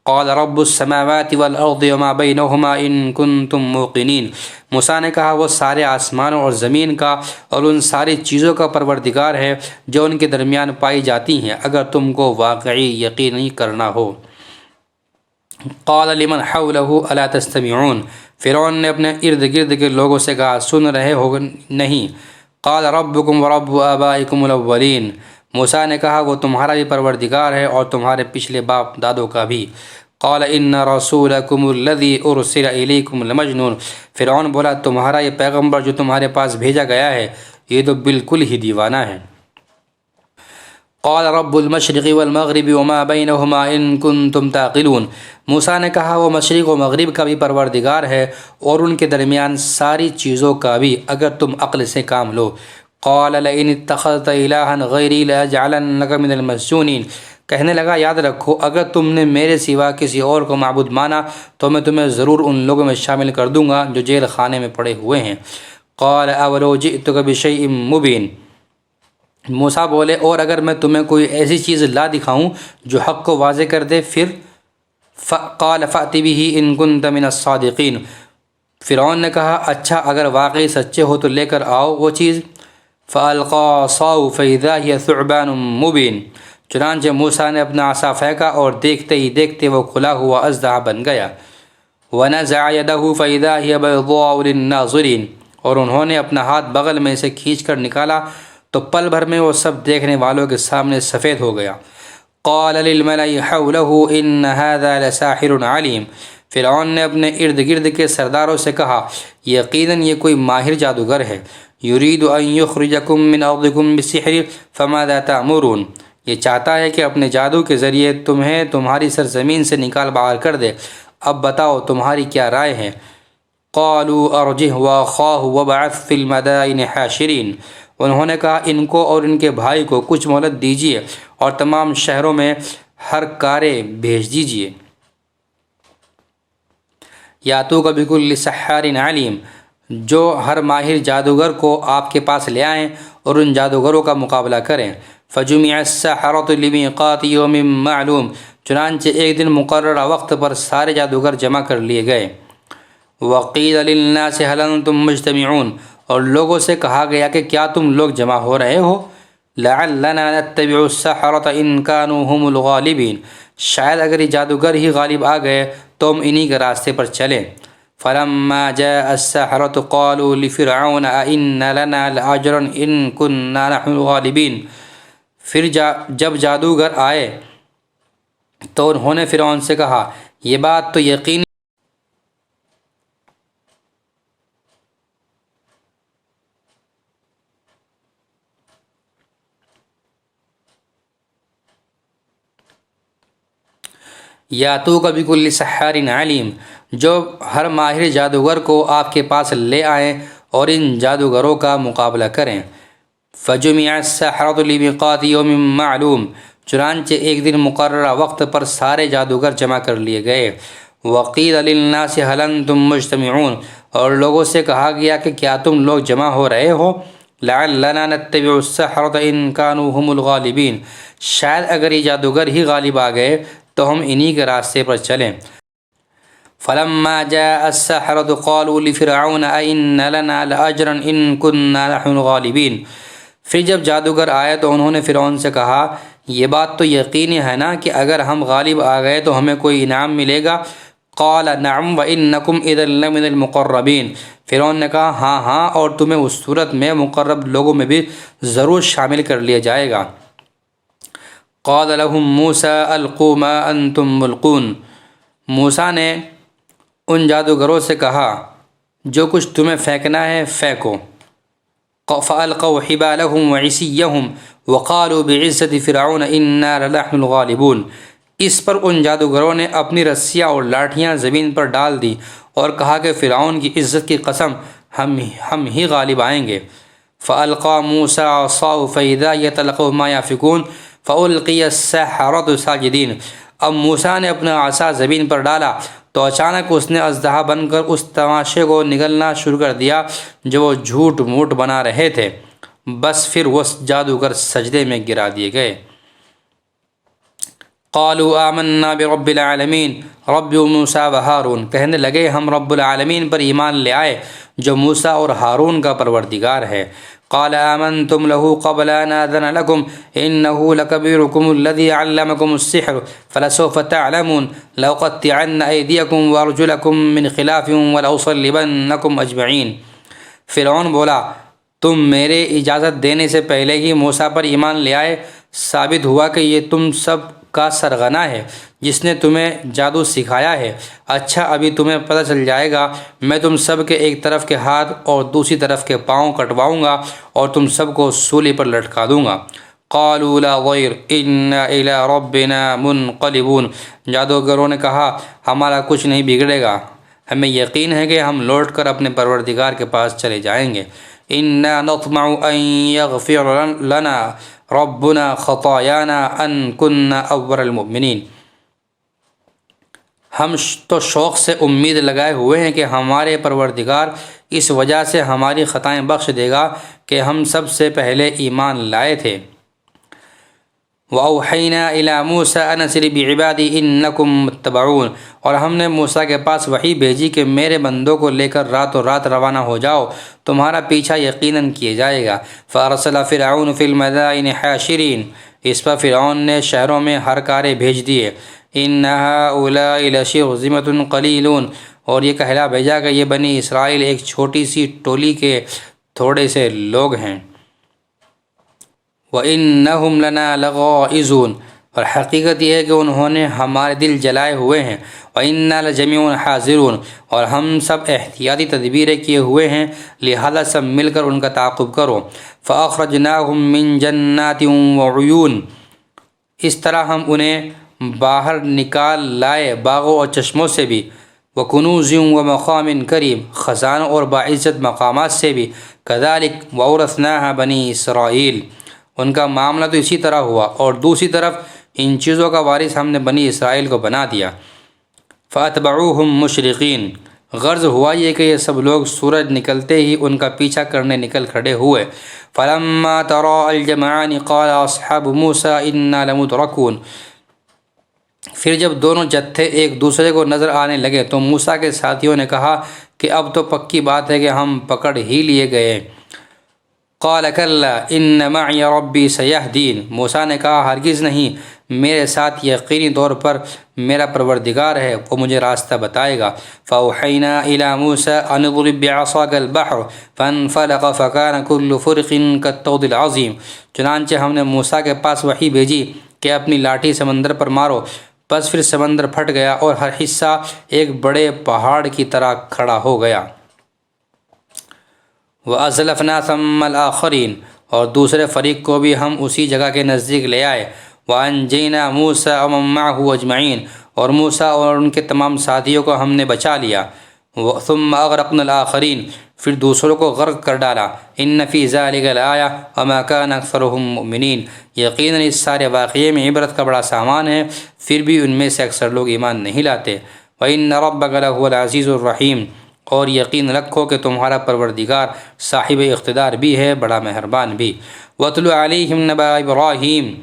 قال رب السماوات والارض وما بینہما ان کنتم موقنین، موسیٰ نے کہا وہ سارے آسمانوں اور زمین کا اور ان ساری چیزوں کا پروردگار ہے جو ان کے درمیان پائی جاتی ہیں اگر تم کو واقعی یقینی کرنا ہو۔ قال لمن حوله الا تستمعون، فرعون نے اپنے ارد گرد کے لوگوں سے کہا سن رہے ہو نہیں؟ قال ربکم ورب آبائکم الاولین، موسیٰ نے کہا وہ تمہارا بھی پروردگار ہے اور تمہارے پچھلے باپ دادوں کا بھی۔ قال ان رسولکم الذی ارسل الیکم لمجنون، فرعون بولا تمہارا یہ پیغمبر جو تمہارے پاس بھیجا گیا ہے یہ تو بالکل ہی دیوانہ ہے۔ قال رب المشرق والمغرب وما بینہما ان کنتم تعقلون، موسیٰ نے کہا وہ مشرق و مغرب کا بھی پروردگار ہے اور ان کے درمیان ساری چیزوں کا بھی اگر تم عقل سے کام لو۔ قال لئن اتخذت الہا غیری لاجعلنک من المسجونین، کہنے لگا یاد رکھو اگر تم نے میرے سوا کسی اور کو معبود مانا تو میں تمہیں ضرور ان لوگوں میں شامل کر دوں گا جو جیل خانے میں پڑے ہوئے ہیں۔ قال اولو جئتک بشیء مبین، موسیٰ بولے اور اگر میں تمہیں کوئی ایسی چیز لا دکھاؤں جو حق کو واضح کر دے پھر؟ قال فأت به ان كنت من الصادقین، فرعون نے کہا اچھا اگر واقعی سچے ہو تو لے کر آؤ وہ چیز۔ فألقى عصاه فإذا هي ثعبان مبین، چنانچہ موسیٰ نے اپنا عصا پھینکا اور دیکھتے ہی دیکھتے وہ کھلا ہوا اژدہا بن گیا۔ ونزع يده فإذا هي بيضاء للناظرین، اور انہوں نے اپنا ہاتھ بغل میں سے کھینچ کر نکالا تو پل بھر میں وہ سب دیکھنے والوں کے سامنے سفید ہو گیا۔ قال للملأ حوله ان هذا لساحر علیم، فرعون نے اپنے ارد گرد کے سرداروں سے کہا یقیناً یہ کوئی ماہر جادوگر ہے۔ یرید ان یخرجکم من ارضکم بالسحر فماذا تأمرون، یہ چاہتا ہے کہ اپنے جادو کے ذریعے تمہیں تمہاری سرزمین سے نکال باہر کر دے، اب بتاؤ تمہاری کیا رائے ہے؟ قالوا ارجه واخاه وابعث في المدائن حاشرین، انہوں نے کہا ان کو اور ان کے بھائی کو کچھ مہلت دیجیے اور تمام شہروں میں ہر کارے بھیج دیجیے۔ یاتوک بکل سحار علیم، جو ہر ماہر جادوگر کو آپ کے پاس لے آئیں اور ان جادوگروں کا مقابلہ کریں۔ فجمع السحرة لمیقات یوم معلوم، چنانچہ ایک دن مقررہ وقت پر سارے جادوگر جمع کر لیے گئے۔ وقیل للناس هل انتم مجتمعون، اور لوگوں سے کہا گیا کہ کیا تم لوگ جمع ہو رہے ہو؟ لعلنا نتبع السحرة ان كانوا هم الغالبین، شاید اگر یہ جادوگر ہی غالب آ گئے تو ہم انہی کے راستے پر چلیں۔ فلما جاء السحرة قالوا لفرعون أئن لنا لأجرا ان كنا نحن الغالبین، پھر جب جادوگر آئے تو انہوں نے فرعون سے کہا یہ بات تو یقینی یاتوک بکل سحار علیم، جو ہر ماہر جادوگر کو آپ کے پاس لے آئیں اور ان جادوگروں کا مقابلہ کریں۔ فجمع السحرة لمیقات یوم معلوم، چنانچہ ایک دن مقررہ وقت پر سارے جادوگر جمع کر لیے گئے۔ وقیل للناس هل انتم مجتمعون، اور لوگوں سے کہا گیا کہ کیا تم لوگ جمع ہو رہے ہو؟ لعلنا نتبع السحرة ان كانوا هم الغالبین، شاید اگر یہ جادوگر ہی غالب آ گئے تو ہم انہی کے راستے پر چلیں۔ فلما جاء السحرة قالوا لفرعون أئن لنا لأجرا إن كنا نحن الغالبين۔ پھر جب جادوگر آئے تو انہوں نے فرعون سے کہا یہ بات تو یقینی ہے نا کہ اگر ہم غالب آ گئے تو ہمیں کوئی انعام ملے گا؟ قال نعم وإنكم إذا لمن المقربين۔ فرعون نے کہا ہاں ہاں، اور تمہیں اس صورت میں مقرب لوگوں میں بھی ضرور شامل کر لیا جائے گا۔ قال لهم موسى القوا ما انتم ملقون۔ موسیٰ نے ان جادوگروں سے کہا جو کچھ تمہیں پھینکنا ہے پھینکو۔ فألقوا حبالهم وعصيهم وقالوا بعزة فرعون إنا لنحن الغالبون۔ اس پر ان جادوگروں نے اپنی رسیاں اور لاٹھیاں زمین پر ڈال دی اور کہا کہ فرعون کی عزت کی قسم ہم ہی غالب آئیں گے۔ فألقى موسى عصاه فإذا هي تلقف ما يأفكون فألقي السحرة ساجدين۔ اب موسیٰ نے اپنا عصا زمین پر ڈالا تو اچانک اس نے اژدہا بن کر اس تماشے کو نگلنا شروع کر دیا جو وہ جھوٹ موٹ بنا رہے تھے، بس پھر وہ جادوگر سجدے میں گرا دیے گئے۔ قالوا آمنا برب العالمین رب موسیٰ و ہارون۔ کہنے لگے ہم رب العالمین پر ایمان لے آئے جو موسیٰ اور ہارون کا پروردگار ہے۔ قال آمنتم له قبل أن آذن لكم إنه لكبيركم الذي علمكم السحر فلسوف تعلمون لأقطعن أيديكم وأرجلكم من خلاف ولأصلبنكم أجمعين۔ فرعون بولا تم میرے اجازت دینے سے پہلے ہی موسیٰ پر ایمان لے آئے، ثابت ہوا کہ یہ تم سب کا سرغنہ ہے جس نے تمہیں جادو سکھایا ہے۔ اچھا ابھی تمہیں پتہ چل جائے گا، میں تم سب کے ایک طرف کے ہاتھ اور دوسری طرف کے پاؤں کٹواؤں گا اور تم سب کو سولی پر لٹکا دوں گا۔ قالوا لا ضیر انا الی ربنا منقلبون۔ جادوگروں نے کہا ہمارا کچھ نہیں بگڑے گا، ہمیں یقین ہے کہ ہم لوٹ کر اپنے پروردگار کے پاس چلے جائیں گے۔ انا نطمع ان یغفر لنا ربنا خطایانا ان كنا اول المؤمنین۔ ہم تو شوق سے امید لگائے ہوئے ہیں کہ ہمارے پروردگار اس وجہ سے ہماری خطائیں بخش دے گا کہ ہم سب سے پہلے ایمان لائے تھے۔ وَأَوْحَيْنَا إِلَى مُوسَىٰ أَنْ أَسْرِ بِعِبَادِي إِنَّكُمْ مُتَّبَعُونَ۔ اور ہم نے موسیٰ کے پاس وحی بھیجی کہ میرے بندوں کو لے کر راتوں رات روانہ ہو جاؤ، تمہارا پیچھا یقیناً کیے جائے گا۔ فَأَرْسَلَ فِرْعَوْنُ فِي الْمَدَائِنِ حَاشِرِينَ۔ اس پر فرعون نے شہروں میں ہر کارے بھیج دیے۔ إِنَّ هَٰؤُلَاءِ لَشِرْذِمَةٌ قَلِيلُونَ۔ اور یہ کہلا بھیجا کہ یہ بنی اسرائیل ایک چھوٹی سی ٹولی کے تھوڑے سے لوگ ہیں۔ وَإِنَّهُمْ لَنَا لَغَائِظُونَ۔ اور حقیقت یہ ہے کہ انہوں نے ہمارے دل جلائے ہوئے ہیں۔ وَإِنَّا لَجَمِيعٌ حَاذِرُونَ۔ اور ہم سب احتیاطی تدبیریں کیے ہوئے ہیں، لہذا سب مل کر ان کا تعاقب کرو۔ فَأَخْرَجْنَاهُمْ مِنْ جَنَّاتٍ وَعُيُونٍ۔ اس طرح ہم انہیں باہر نکال لائے باغوں اور چشموں سے بھی، وَكُنُوزٍ وَمَقَامٍ كَرِيمٍ، خزانوں اور باعزت مقامات سے بھی۔ كَذَلِكَ وَأَوْرَثْنَاهَا بَنِي إِسْرَائِيل۔ ان کا معاملہ تو اسی طرح ہوا، اور دوسری طرف ان چیزوں کا وارث ہم نے بنی اسرائیل کو بنا دیا۔ فَأَتْبَعُوهُمْ مُشْرِقِينَ۔ غرض ہوا یہ کہ یہ سب لوگ سورج نکلتے ہی ان کا پیچھا کرنے نکل کھڑے ہوئے۔ فَلَمَّا تَرَاءَ الْجَمْعَانِ قَالَ أَصْحَابُ مُوسَىٰ إِنَّا لَمُدْرَكُونَ۔ پھر جب دونوں جتھے ایک دوسرے کو نظر آنے لگے تو موسیٰ کے ساتھیوں نے کہا کہ اب تو پکی بات ہے کہ ہم پکڑ ہی لیے گئے۔ قال کلا ان معی ربی سیہدین۔ موسیٰ نے کہا ہرگز نہیں، میرے ساتھ یقینی طور پر میرا پروردگار ہے، وہ مجھے راستہ بتائے گا۔ فاوحینا الی موسیٰ ان اضرب بعصاک البحر فانفلق فکان کل فرق کالطود العظیم۔ چنانچہ ہم نے موسیٰ کے پاس وحی بھیجی کہ اپنی لاٹھی سمندر پر مارو، بس پھر سمندر پھٹ گیا اور ہر حصہ ایک بڑے پہاڑ کی طرح کھڑا ہو گیا۔ وَأَزْلَفْنَا ثَمَّ الْآخَرِينَ۔ اور دوسرے فریق کو بھی ہم اسی جگہ کے نزدیک لے آئے۔ وَأَنْجَيْنَا مُوسَىٰ وَمَن مَّعَهُ أَجْمَعِينَ۔ اور موسیٰ اور ان کے تمام ساتھیوں کو ہم نے بچا لیا۔ ثُمَّ أَغْرَقْنَا الْآخَرِينَ۔ پھر دوسروں کو غرق کر ڈالا۔ إِنَّ فِي ذَلِكَ لَآيَةً وَمَا كَانَ أَكْثَرُهُم مُؤْمِنِينَ۔ یقیناً اس سارے واقعے میں عبرت کا بڑا سامان ہے، پھر بھی ان میں سے اکثر لوگ ایمان نہیں لاتے۔ وَإِنَّ رَبَّكَ لَهُوَ الْعَزِيزُ الرَّحِيمُ۔ اور یقین رکھو کہ تمہارا پروردگار صاحب اقتدار بھی ہے، بڑا مہربان بھی۔ وَاتْلُ عَلَيْهِمْ نَبَأَ إِبْرَاهِيمَ۔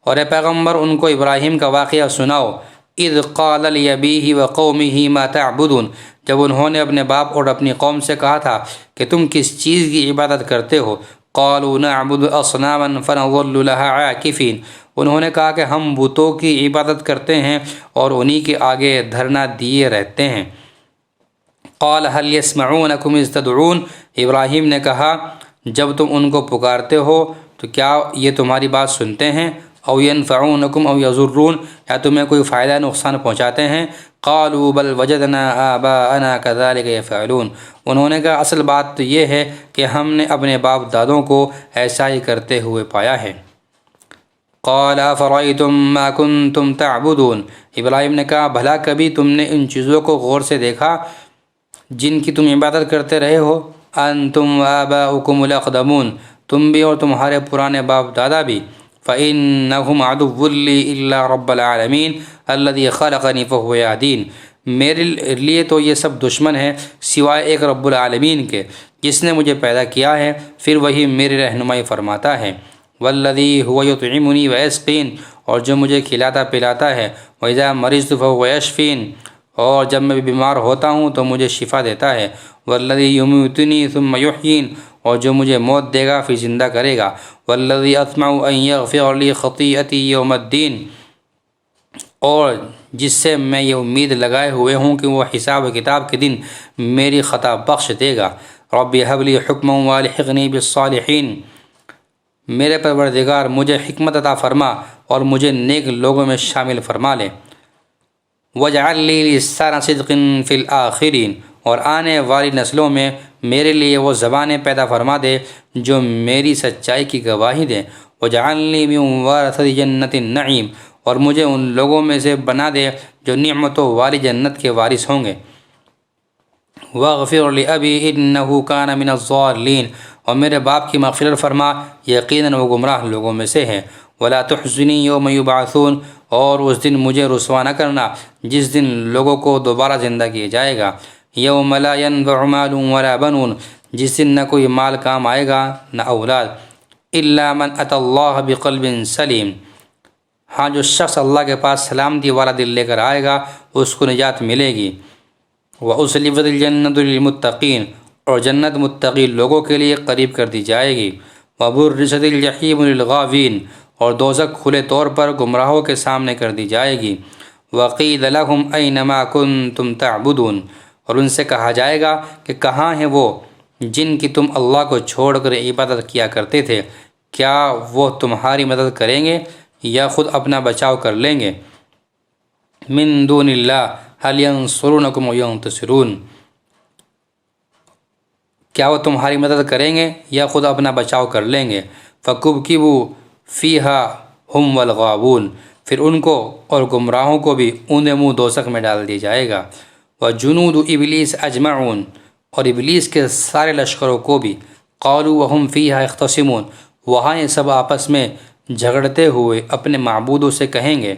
اور اے پیغمبر ان کو ابراہیم کا واقعہ سناؤ۔ اذ قال لأبیہ وقومہ ما تعبدون، جب انہوں نے اپنے باپ اور اپنی قوم سے کہا تھا کہ تم کس چیز کی عبادت کرتے ہو، قالوا نعبد اصناما فنظل لها عاکفین، انہوں نے کہا کہ ہم بتوں کی عبادت کرتے ہیں اور انہی کے آگے دھرنا دیے رہتے ہیں۔ قال هل يسمعونكم اذ تدعون، ابراہیم نے کہا جب تم ان کو پکارتے ہو تو کیا یہ تمہاری بات سنتے ہیں؟ او ينفعونكم او يضرون، یا تمہیں کوئی فائدہ نقصان پہنچاتے ہیں؟ قالوا بل وجدنا آباءنا كذلك يفعلون، انہوں نے کہا اصل بات تو یہ ہے کہ ہم نے اپنے باپ دادوں کو ایسا ہی کرتے ہوئے پایا ہے۔ قال افرأيتم ما كنتم تعبدون، ابراہیم نے کہا بھلا کبھی تم نے ان چیزوں کو غور سے دیکھا جن کی تم عبادت کرتے رہے ہو؟ انتم وآباؤکم الاقدمون، تم بھی اور تمہارے پرانے باپ دادا بھی۔ فإنهم عدو لي إلا رب العالمین الذي خلقني فهو يهدين، میرے لیے تو یہ سب دشمن ہیں سوائے ایک رب العالمین کے جس نے مجھے پیدا کیا ہے، پھر وہی میری رہنمائی فرماتا ہے۔ والذی هو یطعمنی ویسقین، اور جو مجھے کھلاتا پلاتا ہے۔ وإذا مرضت فهو یشفین، اور جب میں بیمار ہوتا ہوں تو مجھے شفا دیتا ہے۔ والذی یمیتنی ثم یحیین، اور جو مجھے موت دے گا پھر زندہ کرے گا۔ والذی اطمع ان یغفر لی خطیئتی یوم الدین، اور جس سے میں یہ امید لگائے ہوئے ہوں کہ وہ حساب و کتاب کے دن میری خطا بخش دے گا۔ رب ھب لی حکما والحقنی بالصالحین، میرے پروردگار مجھے حکمت عطا فرما اور مجھے نیک لوگوں میں شامل فرما لے۔ وَاجْعَلْ لِي لِسَانَ صِدْقٍ فِي الْآخِرِينَ، اور آنے والی نسلوں میں میرے لیے وہ زبانیں پیدا فرما دے جو میری سچائی کی گواہی دیں۔ وَاجْعَلْنِي مِن وَارِثَةِ جَنَّةِ النَّعِيمِ، اور مجھے ان لوگوں میں سے بنا دے جو نعمتوں والی جنت کے وارث ہوں گے۔ وَاغْفِرْ لِأَبِي إِنَّهُ كَانَ مِنَ الضَّالِّينَ، اور میرے باپ کی مغفرت فرما، یقیناً وہ گمراہ لوگوں میں سے ہے۔ وَلَا تُحْزِنِي يَوْمَ يُبْعَثُونَ، اور اس دن مجھے رسوا نہ کرنا جس دن لوگوں کو دوبارہ زندہ کیا جائے گا۔ یوم لا ينفع مال ولا بنون، جس دن نہ کوئی مال کام آئے گا نہ اولاد۔ الا من اتى اللہ بقلب سلیم، ہاں جو شخص اللہ کے پاس سلامتی والا دل لے کر آئے گا اس کو نجات ملے گی۔ وَأُزْلِفَتِ الْجَنَّةُ لِلْمُتَّقِينَ، اور جنت متقی لوگوں کے لیے قریب کر دی جائے گی۔ وَبُرِّزَتِ الْجَحِيمُ لِلْغَاوِينَ، اور دوزخ کھلے طور پر گمراہوں کے سامنے کر دی جائے گی۔ وَقِيلَ لَهُمْ أَيْنَ مَا كُنْتُمْ تَعْبُدُونَ، اور ان سے کہا جائے گا کہ کہاں ہیں وہ جن کی تم اللہ کو چھوڑ کر عبادت کیا کرتے تھے؟ کیا وہ تمہاری مدد کریں گے یا خود اپنا بچاؤ کر لیں گے؟ من دون اللہ هل ينصرونکم وینتصرون، کیا وہ تمہاری مدد کریں گے یا خود اپنا بچاؤ کر لیں گے؟ فَكُبْكِبُوا فِيهَا هُمْ وَالْغَاوُونَ، پھر ان کو اور گمراہوں کو بھی اوندے منہ دوزخ میں ڈال دیا جائے گا۔ وَجُنُودُ إِبْلِيسَ أَجْمَعُونَ، اور ابلیس کے سارے لشکروں کو بھی۔ قَالُوا وَهُمْ فِيهَا يَخْتَصِمُونَ، وہاں یہ سب آپس میں جھگڑتے ہوئے اپنے معبودوں سے کہیں گے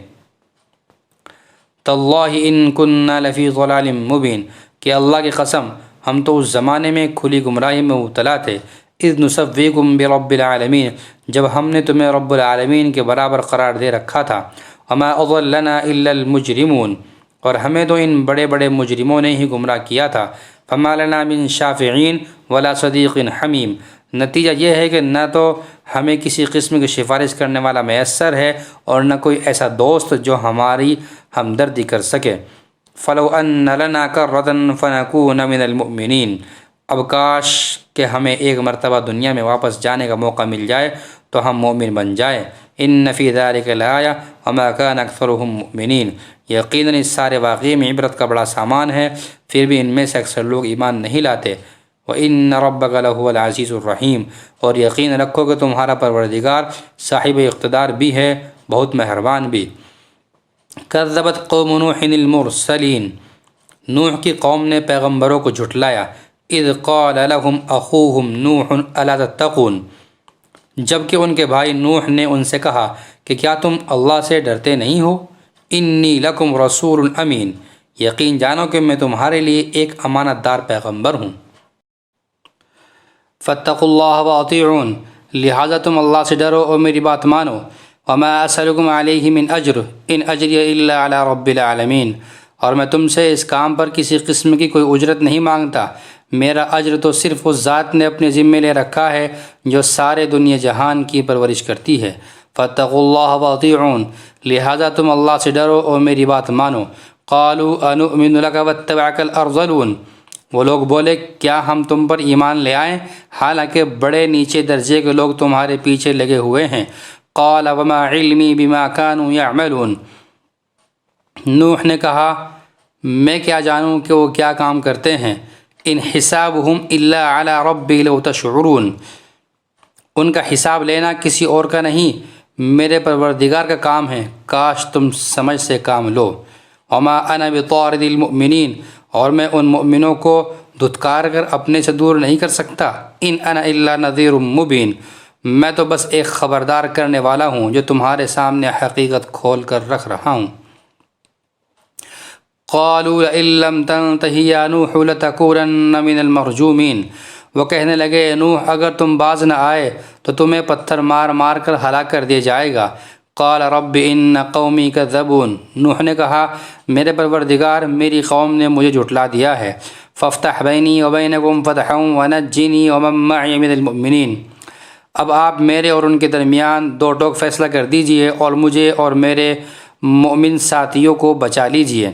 تَاللَّهِ إِن كُنَّا لَفِي ضَلَالٍ مُبِينٍ، کہ اللہ کی قسم ہم تو اس زمانے میں کھلی گمراہی میں مبتلا تھے۔ اِذْ نُسَوِّيكُم بِرَبِّ الْعَالَمِينَ، جب ہم نے تمہیں رب العالمین کے برابر قرار دے رکھا تھا۔ وَمَا أَضَلَّنَا إِلَّا الْمُجْرِمُونَ، اور ہمیں تو ان بڑے بڑے مجرموں نے ہی گمراہ کیا تھا۔ فَمَا لَنَا مِن شَافِعِينَ وَلَا صَدِيقٍ حَمِيمٍ، نتیجہ یہ ہے کہ نہ تو ہمیں کسی قسم کی سفارش کرنے والا میسر ہے اور نہ کوئی ایسا دوست جو ہماری ہمدردی کر سکے۔ فَلَوْ أَنَّ لَنَا كَرَّةً فَنَكُونَ مِنَ الْمُؤْمِنِينَ، اب کاش کہ ہمیں ایک مرتبہ دنیا میں واپس جانے کا موقع مل جائے تو ہم مومن بن جائیں۔ إِنَّ فِي ذَلِكَ لَآيَةً وَمَا كَانَ أَكْثَرُهُم مُؤْمِنِينَ، یقیناً اس سارے واقعے میں عبرت کا بڑا سامان ہے، پھر بھی ان میں سے اکثر لوگ ایمان نہیں لاتے۔ وَإِنَّ رَبَّكَ لَهُوَ الْعَزِيزُ الرَّحِيمُ، اور یقین رکھو کہ تمہارا پروردگار صاحب اقتدار بھی ہے، بہت مہربان بھی۔ كَذَّبَتْ قَوْمُ نُوحٍ الْمُرْسَلِينَ، نوح کی قوم نے پیغمبروں کو جھٹلایا۔ اذ قال لهم اخوهم نوح الا تتقون، جبکہ ان کے بھائی نوح نے ان سے کہا کہ کیا تم اللہ سے ڈرتے نہیں ہو؟ انی لکم رسول امین، یقین جانو کہ میں تمہارے لیے ایک امانت دار پیغمبر ہوں۔ فاتقوا اللہ واطیعون، لہذا تم اللہ سے ڈرو اور میری بات مانو۔ وما اسألکم علیہ من اجر ان اجری الا علی رب العالمین، اور میں تم سے اس کام پر کسی قسم کی کوئی اجرت نہیں مانگتا، میرا اجر تو صرف اس ذات نے اپنے ذمے لے رکھا ہے جو سارے دنیا جہان کی پرورش کرتی ہے۔ فاتقوا اللہ واطیعون، لہذا تم اللہ سے ڈرو اور میری بات مانو۔ قالوا انؤمن لک واتبعک الارذلون، وہ لوگ بولے کیا ہم تم پر ایمان لے آئیں حالانکہ بڑے نیچے درجے کے لوگ تمہارے پیچھے لگے ہوئے ہیں۔ قال وما علمی بما كانوا يعملون، نوح نے کہا میں کیا جانوں کہ وہ کیا کام کرتے ہیں۔ ان حسابهم الا على ربی لو تشعرون، ان کا حساب لینا کسی اور کا نہیں، میرے پروردگار کا کام ہے، کاش تم سمجھ سے کام لو۔ وما انا بطارد المؤمنین، اور میں ان مؤمنوں کو دھتکار کر اپنے سے دور نہیں کر سکتا۔ ان انا الا نذیر مبین، میں تو بس ایک خبردار کرنے والا ہوں جو تمہارے سامنے حقیقت کھول کر رکھ رہا ہوں۔ قالوا لئن لم تنتهِ يا نوح لتكونن من المرجومین، وہ کہنے لگے نوح اگر تم باز نہ آئے تو تمہیں پتھر مار مار کر ہلاک کر دیا جائے گا۔ قال رب ان قومی کذبون، نوح نے کہا میرے پروردگار میری قوم نے مجھے جھٹلا دیا ہے۔ فافتح بینی وبینکم فتحا ونجنی ومن معی من المؤمنین، اب آپ میرے اور ان کے درمیان دو ٹوک فیصلہ کر دیجئے اور مجھے اور میرے مومن ساتھیوں کو بچا لیجئے۔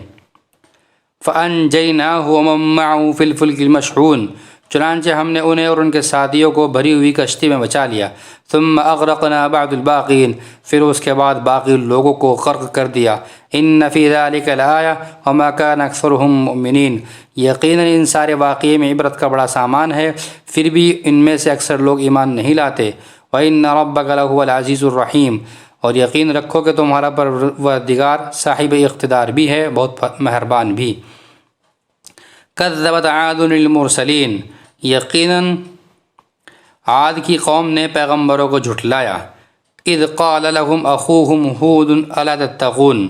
فَأَنْجَيْنَاهُ وَمَن مَّعَهُ فِي الْفُلْكِ الْمَشْحُونِ، چنانچہ ہم نے انہیں اور ان کے ساتھیوں کو بھری ہوئی کشتی میں بچا لیا۔ ثُمَّ أَغْرَقْنَا بَعْدُ الْبَاقِينَ، پھر اس کے بعد باقی لوگوں کو غرق کر دیا۔ إِنَّ فِي ذَلِكَ لَآيَةً وَمَا كَانَ أَكْثَرُهُم مُؤْمِنِينَ، یقیناً ان سارے واقعے میں عبرت کا بڑا سامان ہے، پھر بھی ان میں سے اکثر لوگ ایمان نہیں لاتے۔ وَإِنَّ رَبَّكَ لَهُوَ الْعَزِيزُ الرَّحِيمُ، اور یقین رکھو کہ تمہارا پروردگار صاحب اقتدار بھی ہے، بہت مہربان بھی۔ کذبت عاد المرسلین، یقیناً عاد کی قوم نے پیغمبروں کو جھٹلایا۔ اذ قال لهم اخوهم ہود الا تتقون،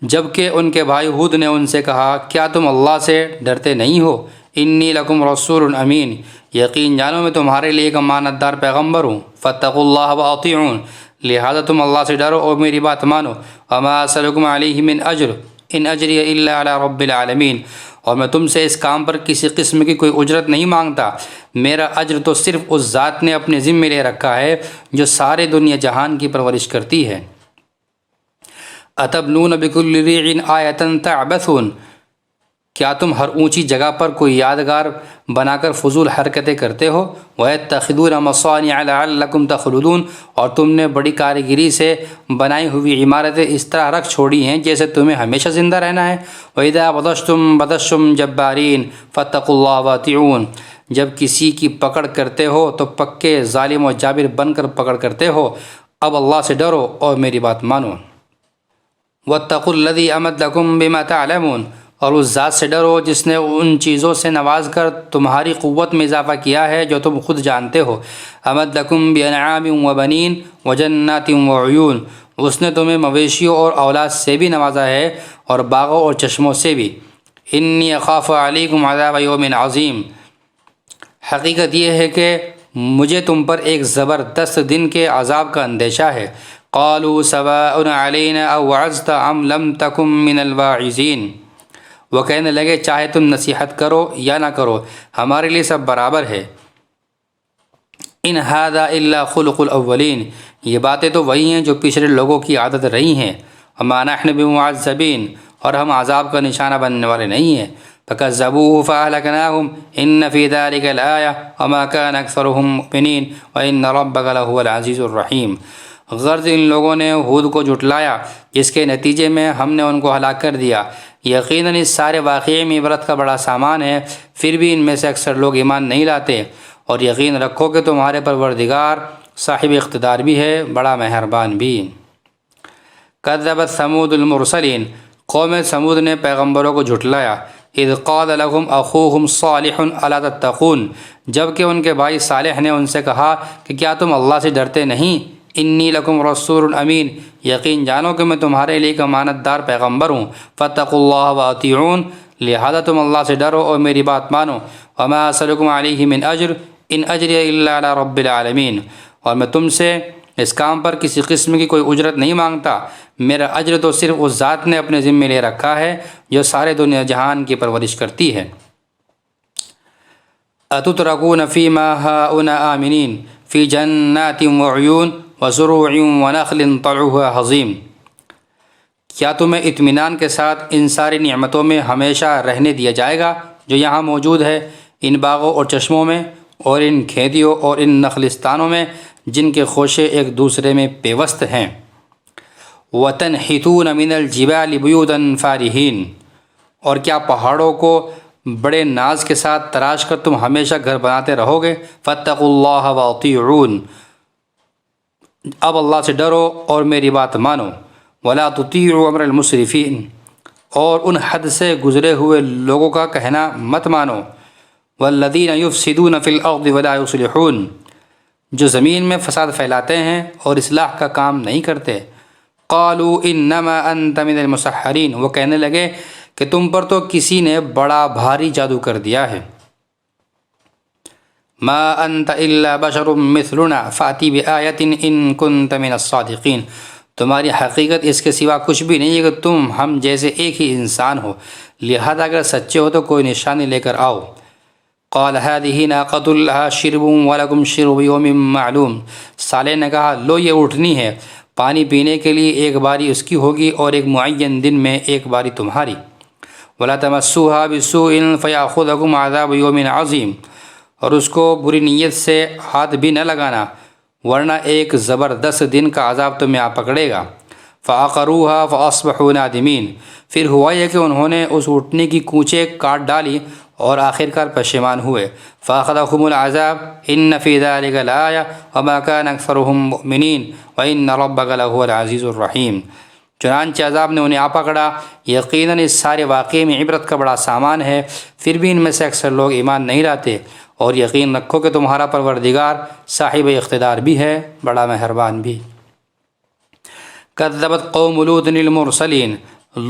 جبکہ ان کے بھائی ہود نے ان سے کہا کیا تم اللہ سے ڈرتے نہیں ہو۔ انی لکم رسول امین، یقین جانو میں تمہارے لیے ایک امانت دار پیغمبر ہوں۔ فاتقوا اللہ واطیعون، لہذا تم اللہ سے ڈرو اور میری بات مانو۔ وما اسألکم علیہ من اجر ان اجری الا علی رب العالمین، اور میں تم سے اس کام پر کسی قسم کی کوئی اجرت نہیں مانگتا، میرا اجر تو صرف اس ذات نے اپنے ذمے لے رکھا ہے جو سارے دنیا جہان کی پرورش کرتی ہے۔ اتبنون بکل ریع آیۃ تعبثون، کیا تم ہر اونچی جگہ پر کوئی یادگار بنا کر فضول حرکتیں کرتے ہو۔ وَيَتَّخِذُونَ مَصَانِعَ لَعَلَّكُمْ تَخْلُدُونَ، اور تم نے بڑی کاریگری سے بنائی ہوئی عمارتیں اس طرح رکھ چھوڑی ہیں جیسے تمہیں ہمیشہ زندہ رہنا ہے۔ وَإِذَا بَطَشْتُم بَطَشْتُم جَبَّارِينَ فَاتَّقُوا اللَّهَ وَأَطِيعُونِ، جب کسی کی پکڑ کرتے ہو تو پکے ظالم و جابر بن کر پکڑ کرتے ہو، اب اللہ سے ڈرو اور میری بات مانو۔ وَاتَّقُوا الَّذِي أَمَدَّكُم بِمَا تَعْلَمُونَ، اور اس ذات سے ڈرو جس نے ان چیزوں سے نواز کر تمہاری قوت میں اضافہ کیا ہے جو تم خود جانتے ہو۔ امدکم بانعام وبنین وجنات وعیون، اس نے تمہیں مویشیوں اور اولاد سے بھی نوازا ہے اور باغوں اور چشموں سے بھی۔ انی اخاف علیکم عذاب یوم عظیم، حقیقت یہ ہے کہ مجھے تم پر ایک زبردست دن کے عذاب کا اندیشہ ہے۔ قالوا سواء علینا اوعظت ام لم تکن من الواعظین، وہ کہنے لگے چاہے تم نصیحت کرو یا نہ کرو ہمارے لیے سب برابر ہے۔ ان ھذا الا خلق الاولین، یہ باتیں تو وہی ہیں جو پچھلے لوگوں کی عادت رہی ہیں۔ وما نحن بمعذبین، اور ہم عذاب کا نشانہ بننے والے نہیں ہیں۔ فکذبوہ فاہلکناہم ان فی ذلک لآیہ وما کان اکثرہم مؤمنین وان ربک لہو العزیز الرحیم، غرض ان لوگوں نے ہود کو جھٹلایا جس کے نتیجے میں ہم نے ان کو ہلاک کر دیا۔ یقیناً اس سارے واقعے میں عبرت کا بڑا سامان ہے، پھر بھی ان میں سے اکثر لوگ ایمان نہیں لاتے، اور یقین رکھو کہ تمہارے پروردگار صاحب اقتدار بھی ہے، بڑا مہربان بھی۔ کذبت ثمود المرسلین، قوم ثمود نے پیغمبروں کو جھٹلایا۔ اذ قال لهم اخوهم صالح الا تتقون، جبکہ ان کے بھائی صالح نے ان سے کہا کہ کیا تم اللہ سے ڈرتے نہیں۔ انی لکم رسول امین، یقین جانو کہ میں تمہارے لیے ایک امانت دار پیغمبر ہوں۔ فاتقوا اللہ واطیعون، لہذا تم اللہ سے ڈرو اور میری بات مانو۔ وما اسألکم علیہ من اجر ان اجری الا علی رب العالمین، اور میں تم سے اس کام پر کسی قسم کی کوئی اجرت نہیں مانگتا، میرا اجر تو صرف اس ذات نے اپنے ذمہ لے رکھا ہے جو سارے دنیا جہان کی پرورش کرتی ہے۔ اتترکون فیما ہاؤنا آمنین فی جنات وعیون وزروع ونخل طلعها ہضیم، کیا تمہیں اطمینان کے ساتھ ان ساری نعمتوں میں ہمیشہ رہنے دیا جائے گا جو یہاں موجود ہے، ان باغوں اور چشموں میں، اور ان کھیتیوں اور ان نخلستانوں میں جن کے خوشے ایک دوسرے میں پیوست ہیں۔ وَتَنْحِتُونَ مِنَ الْجِبَالِ بُيُوتًا فَارِهِينَ، اور کیا پہاڑوں کو بڑے ناز کے ساتھ تراش کر تم ہمیشہ گھر بناتے رہو گے؟ فَاتَّقُوا اللَّهَ وَأَطِيعُونِ، اب اللہ سے ڈرو اور میری بات مانو۔ وَلَا تُطِيعُوا أَمْرَ الْمُسْرِفِينَ، اور ان حد سے گزرے ہوئے لوگوں کا کہنا مت مانو۔ وَالَّذِينَ يُفْسِدُونَ فِي الْأَرْضِ وَلَا يُصْلِحُونَ، جو زمین میں فساد پھیلاتے ہیں اور اصلاح کا کام نہیں کرتے۔ قَالُوا إِنَّمَا أَنْتَ مِنَ الْمُسَحَّرِينَ، وہ کہنے لگے کہ تم پر تو کسی نے بڑا بھاری جادو کر دیا ہے۔ مَا أَنْتَ إِلَّا بَشَرٌ مِثْلُنَا فَأْتِ بِآيَةٍ إِن كُنْتَ مِنَ الصَّادِقِينَ، تمہاری حقیقت اس کے سوا کچھ بھی نہیں ہے کہ تم ہم جیسے ایک ہی انسان ہو، لہذا اگر سچے ہو تو کوئی نشانی لے کر آؤ۔ قال هذه ناقۃ لها شرب ولکم شرب یوم معلوم، صالح نے کہا لو یہ اٹھنی ہے، پانی پینے کے لیے ایک باری اس کی ہوگی اور ایک معین دن میں ایک باری تمہاری۔ ولا تمسوها بسوء فیاخذکم عذاب یوم عظیم، اور اس کو بری نیت سے ہاتھ بھی نہ لگانا ورنہ ایک زبردست دن کا عذاب تمہیں آ پکڑے گا۔ فعقروها فاصبحوا نادمین، پھر ہوا یہ کہ انہوں نے اس اٹھنے کی کونچیں کاٹ ڈالی اور آخرکار پشیمان ہوئے۔ فاخذهم العذاب ان فی ذلک لآیہ وما کان اکثرهم مؤمنین وان ربک لہو العزیز الرحیم، چنانچہ عذاب نے انہیں آ پکڑا، یقیناً اس سارے واقعے میں عبرت کا بڑا سامان ہے، پھر بھی ان میں سے اکثر لوگ ایمان نہیں لاتے، اور یقین رکھو کہ تمہارا پروردگار صاحب اقتدار بھی ہے، بڑا مہربان بھی۔ کذبت قوم لوط المرسلین،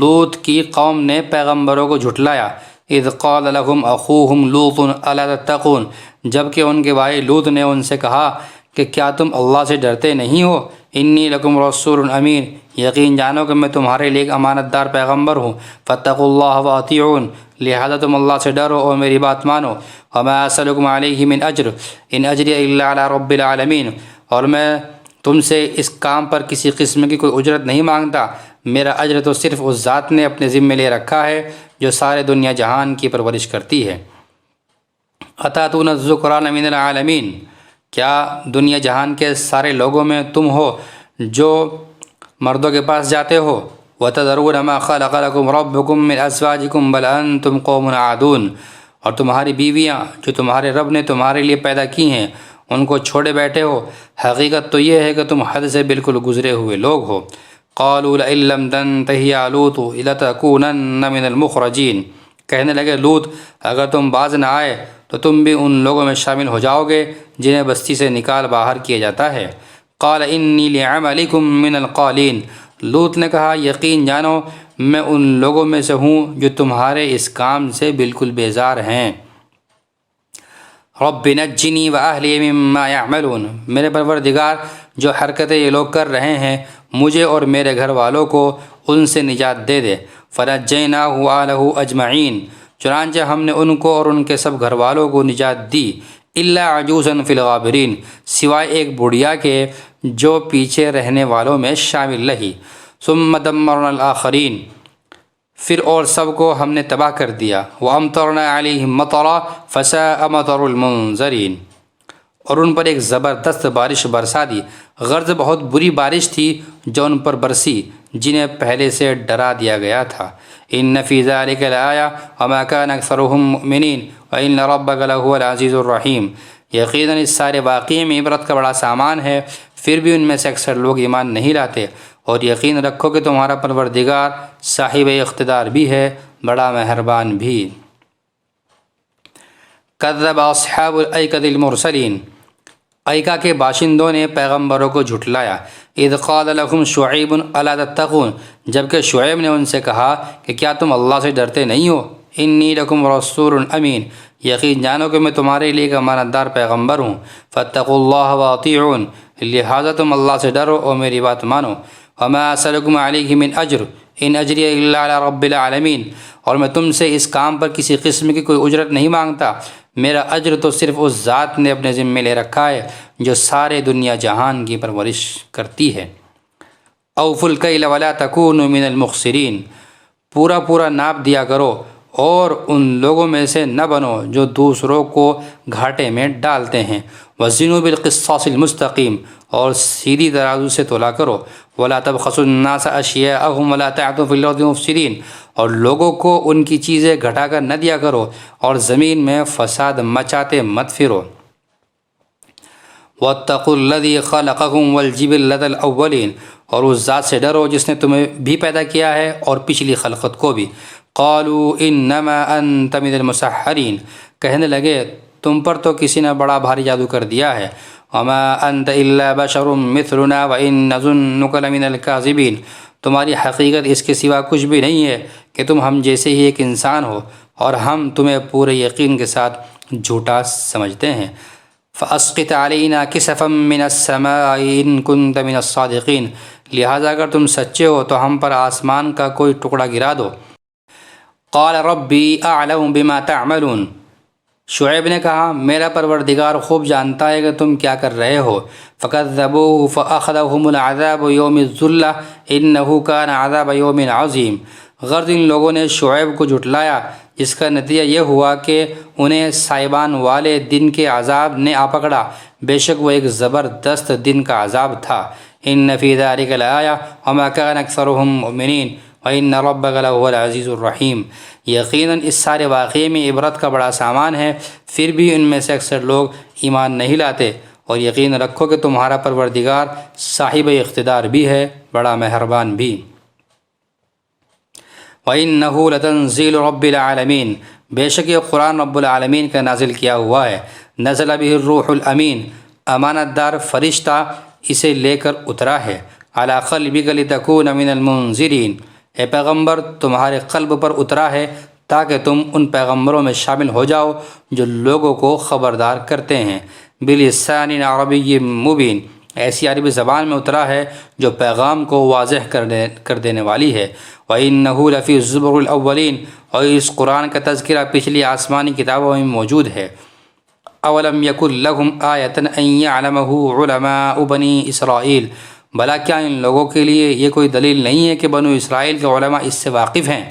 لوط کی قوم نے پیغمبروں کو جھٹلایا۔ اذ قال لهم اخوهم لوط الا تتقون، جبکہ ان کے بھائی لوط نے ان سے کہا کہ کیا تم اللہ سے ڈرتے نہیں ہو؟ انی لکم رسول امین، یقین جانو کہ میں تمہارے لیے ایک امانت دار پیغمبر ہوں۔ فاتقوا اللہ واطیعون، لہذا تم اللہ سے ڈرو اور میری بات مانو۔ وما اسألکم علیہ من اجر ان اجری الا علی رب العالمین، اور میں تم سے اس کام پر کسی قسم کی کوئی اجرت نہیں مانگتا، میرا اجر تو صرف اس ذات نے اپنے ذمے لے رکھا ہے جو سارے دنیا جہان کی پرورش کرتی ہے۔ اتاتون الذکران من العالمین، کیا دنیا جہان کے سارے لوگوں میں تم ہو جو مردوں کے پاس جاتے ہو؟ وتذرون ما خلق لكم ربكم من ازواجكم بل انتم قوم عادون، اور تمہاری بیویاں جو تمہارے رب نے تمہارے لیے پیدا کی ہیں ان کو چھوڑے بیٹھے ہو، حقیقت تو یہ ہے کہ تم حد سے بالکل گزرے ہوئے لوگ ہو۔ قالوا لئن لم تنتهِ يا لوط لتكونن من المخرجین، کہنے لگے لوط اگر تم باز نہ آئے تو تم بھی ان لوگوں میں شامل ہو جاؤ گے جنہیں بستی سے نکال باہر کیا جاتا ہے۔ قال انی لعملکم من القالین، لوط نے کہا یقین جانو میں ان لوگوں میں سے ہوں جو تمہارے اس کام سے بالکل بیزار ہیں۔ رب نجنی واہلی مما یعملون، میرے پروردگار جو حرکتیں یہ لوگ کر رہے ہیں مجھے اور میرے گھر والوں کو ان سے نجات دے دے۔ فنجیناہ وآلہ اجمعین، چنانچہ ہم نے ان کو اور ان کے سب گھر والوں کو نجات دی۔ الا عجوزا فی الغابرین، سوائے ایک بڑھیا کے جو پیچھے رہنے والوں میں شامل رہی۔ ثم دمرنا الآخرین، پھر اور سب کو ہم نے تباہ کر دیا۔ وامطرنا علیہم مطرا فساء مطر المنذرین، اور ان پر ایک زبردست بارش برسا دی، غرض بہت بری بارش تھی جو ان پر برسی جنہیں پہلے سے ڈرا دیا گیا تھا۔ ان فی ذلک لآیہ وما کان اکثرهم مؤمنین وان ربک لہو العزیز الرحیم، یقیناً اس سارے واقعے میں عبرت کا بڑا سامان ہے، پھر بھی ان میں سے اکثر لوگ ایمان نہیں لاتے، اور یقین رکھو کہ تمہارا پروردگار صاحب اقتدار بھی ہے، بڑا مہربان بھی۔ کذب اصحاب الایکۃ المرسلین، ایکا کے باشندوں نے پیغمبروں کو جھٹلایا۔ اذ قال لهم شعیب الا تتقون، جبکہ شعیب نے ان سے کہا کہ کیا تم اللہ سے ڈرتے نہیں ہو؟ انی لکم رسول امین، یقین جانو کہ میں تمہارے لیے ایک امانت دار پیغمبر ہوں۔ فاتقوا اللہ واطیعون، لہٰذا تم اللہ سے ڈرو اور میری بات مانو۔ وما اسألکم علیہ من اجر ان اجری الا علی رب العالمین، اور میں تم سے اس کام پر کسی قسم کی کوئی اجرت نہیں مانگتا، میرا اجر تو صرف اس ذات نے اپنے ذمے لے رکھا ہے جو سارے دنیا جہان کی پرورش کرتی ہے۔ اوفوا الکیل ولا تکونوا من المخسرین، پورا پورا ناپ دیا کرو اور ان لوگوں میں سے نہ بنو جو دوسروں کو گھاٹے میں ڈالتے ہیں۔ وزنوا بالقسطاس المستقیم، اور سیدھی ترازو سے تولا کرو۔ ولا تبخسوا الناس اشیاءهم ولا تعثوا فی الارض مفسدین، اور لوگوں کو ان کی چیزیں گھٹا کر نہ دیا کرو اور زمین میں فساد مچاتے مت پھرو۔ واتقوا الذی خلقکم والجبلۃ الاولین، اور اس ذات سے ڈرو جس نے تمہیں بھی پیدا کیا ہے اور پچھلی خلقت کو بھی۔ قالوا انما انت من المسحرین، کہنے لگے تم پر تو کسی نے بڑا بھاری جادو کر دیا ہے۔ وما انت الا بشر مثلنا وان نظنک لمن الکاذبین، تمہاری حقیقت اس کے سوا کچھ بھی نہیں ہے کہ تم ہم جیسے ہی ایک انسان ہو اور ہم تمہیں پورے یقین کے ساتھ جھوٹا سمجھتے ہیں۔ فاسقط علینا کسفا من السماء ان کنت من الصادقین، لہٰذا اگر تم سچے ہو تو ہم پر آسمان کا کوئی ٹکڑا گرا دو۔ قال ربی اعلم بما تعملون، شعیب نے کہا میرا پروردگار خوب جانتا ہے کہ تم کیا کر رہے ہو۔ فکذبوہ فاخذہم العذاب یوم الذلہ انہ کان عذاب یوم عظیم، غرض ان لوگوں نے شعیب کو جھٹلایا، جس کا نتیجہ یہ ہوا کہ انہیں سائبان والے دن کے عذاب نے آ پکڑا، بے شک وہ ایک زبردست دن کا عذاب تھا۔ ان فی ذلک لآیہ وما کان اکثرهم مؤمنین وان ربک لہو العزیز الرحیم، یقیناً اس سارے واقعے میں عبرت کا بڑا سامان ہے، پھر بھی ان میں سے اکثر لوگ ایمان نہیں لاتے، اور یقین رکھو کہ تمہارا پروردگار صاحب اقتدار بھی ہے، بڑا مہربان بھی۔ وَإِنَّهُ لَتَنزِيلُ رَبِّ الْعَالَمِينَ، بے شک یہ قرآن رب العالمین کا نازل کیا ہوا ہے۔ نزل به الروح الامین، امانت دار فرشتہ اسے لے کر اترا ہے۔ علی قلبک لتکون من المنذرین، اے پیغمبر تمہارے قلب پر اترا ہے تاکہ تم ان پیغمبروں میں شامل ہو جاؤ جو لوگوں کو خبردار کرتے ہیں۔ بلسان عربی مبین، ایسی عربی زبان میں اترا ہے جو پیغام کو واضح کر دینے والی ہے۔ وَإِنَّهُ لَفِي الزُّبُرِ الْأَوَّلِينَ، اور اس قرآن کا تذکرہ پچھلی آسمانی کتابوں میں موجود ہے۔ اولم یکن لہم آیۃ ان یعلمہ علماء بنی اسرائیل، بھلا کیا ان لوگوں کے لیے یہ کوئی دلیل نہیں ہے کہ بنو اسرائیل کے علماء اس سے واقف ہیں۔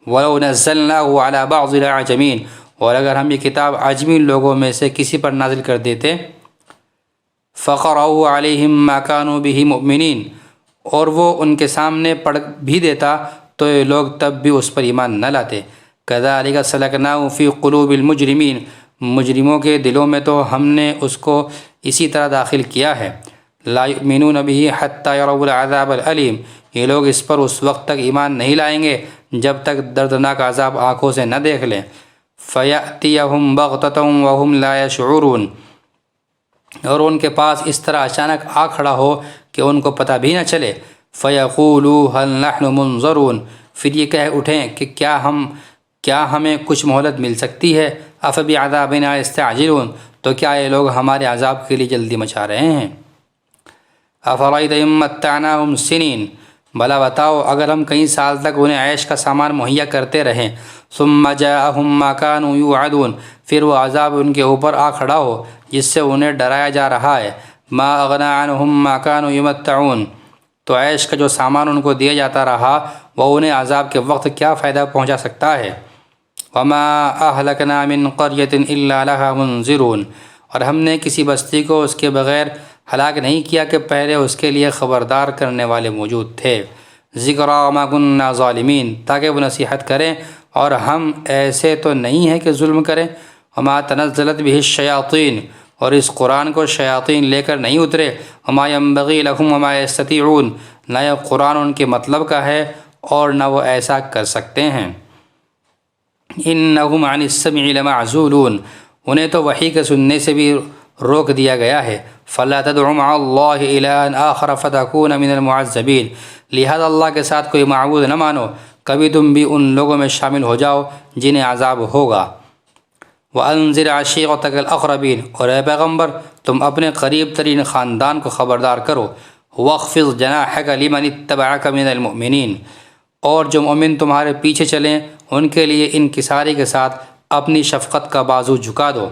وَلَوْ نَزَّلْنَاهُ عَلَى بَعْضِ الْأَعْجَمِينَ، اور اگر ہم یہ کتاب عجمی لوگوں میں سے کسی پر نازل کر دیتے، فَقَرَأُوا عَلَيْهِمْ مَا كَانُوا بِهِ مُؤْمِنِينَ، اور وہ ان کے سامنے پڑھ بھی دیتا تو یہ لوگ تب بھی اس پر ایمان نہ لاتے۔ كَذَلِكَ سَلَكْنَاهُ فِي قُلُوبِ الْمُجْرِمِينَ، مجرموں کے دلوں میں تو ہم نے اس کو اسی طرح داخل کیا ہے۔ لا یؤمنون به حتی یروا العذاب العلیم، یہ لوگ اس پر اس وقت تک ایمان نہیں لائیں گے جب تک دردناک عذاب آنکھوں سے نہ دیکھ لیں۔ فیأتیہم بغتۃ وہم لا یشعرون، اور ان کے پاس اس طرح اچانک آ کھڑا ہو کہ ان کو پتہ بھی نہ چلے۔ فیقولوا هل نحن منظرون، پھر یہ کہہ اٹھیں کہ کیا ہمیں کچھ مہلت مل سکتی ہے۔ افبعذابنا یستعجلون، تو کیا یہ لوگ ہمارے عذاب کے لیے جلدی مچا رہے ہیں۔ افرأیت ان متعناہم سنین، بھلا بتاؤ اگر ہم کئی سال تک انہیں عیش کا سامان مہیا کرتے رہیں، ثم جاءہم ما کانوا یوعدون، پھر وہ عذاب ان کے اوپر آ کھڑا ہو جس سے انہیں ڈرایا جا رہا ہے۔ ما اغنی عنہم ما کانوا یمتعون، تو عیش کا جو سامان ان کو دیا جاتا رہا وہ انہیں عذاب کے وقت کیا فائدہ پہنچا سکتا ہے۔ وما اہلکنا من قریۃ الا لها منذرون، اور ہم نے کسی بستی کو اس کے بغیر ہلاک نہیں کیا کہ پہلے اس کے لیے خبردار کرنے والے موجود تھے۔ ذکریٰ وما کنا ظالمین، تاکہ وہ نصیحت کریں اور ہم ایسے تو نہیں ہیں کہ ظلم کریں۔ وما تنزلت به الشیاطین، اور اس قرآن کو شیاطین لے کر نہیں اترے۔ وما ينبغی لهم وما یستطیعون، نہ یہ قرآن ان کے مطلب کا ہے اور نہ وہ ایسا کر سکتے ہیں۔ انہم عن السمع لمعزولون، انہیں تو وحی کے سننے سے بھی روک دیا گیا ہے۔ فلا تدع مع اللہ الہا آخر فتکون من المعذبین، لہذا اللہ کے ساتھ کوئی معبود نہ مانو، کبھی تم بھی ان لوگوں میں شامل ہو جاؤ جنہیں عذاب ہوگا۔ وَأَنذِرْ عَشِيرَتَكَ الْأَقْرَبِينَ، اور اے پیغمبر تم اپنے قریب ترین خاندان کو خبردار کرو۔ وَاخْفِضْ جَنَاحَكَ لِمَنِ اتَّبَعَكَ مِنَ الْمُؤْمِنِينَ، اور جو مومن تمہارے پیچھے چلیں ان کے لیے انکساری کے ساتھ اپنی شفقت کا بازو جھکا دو۔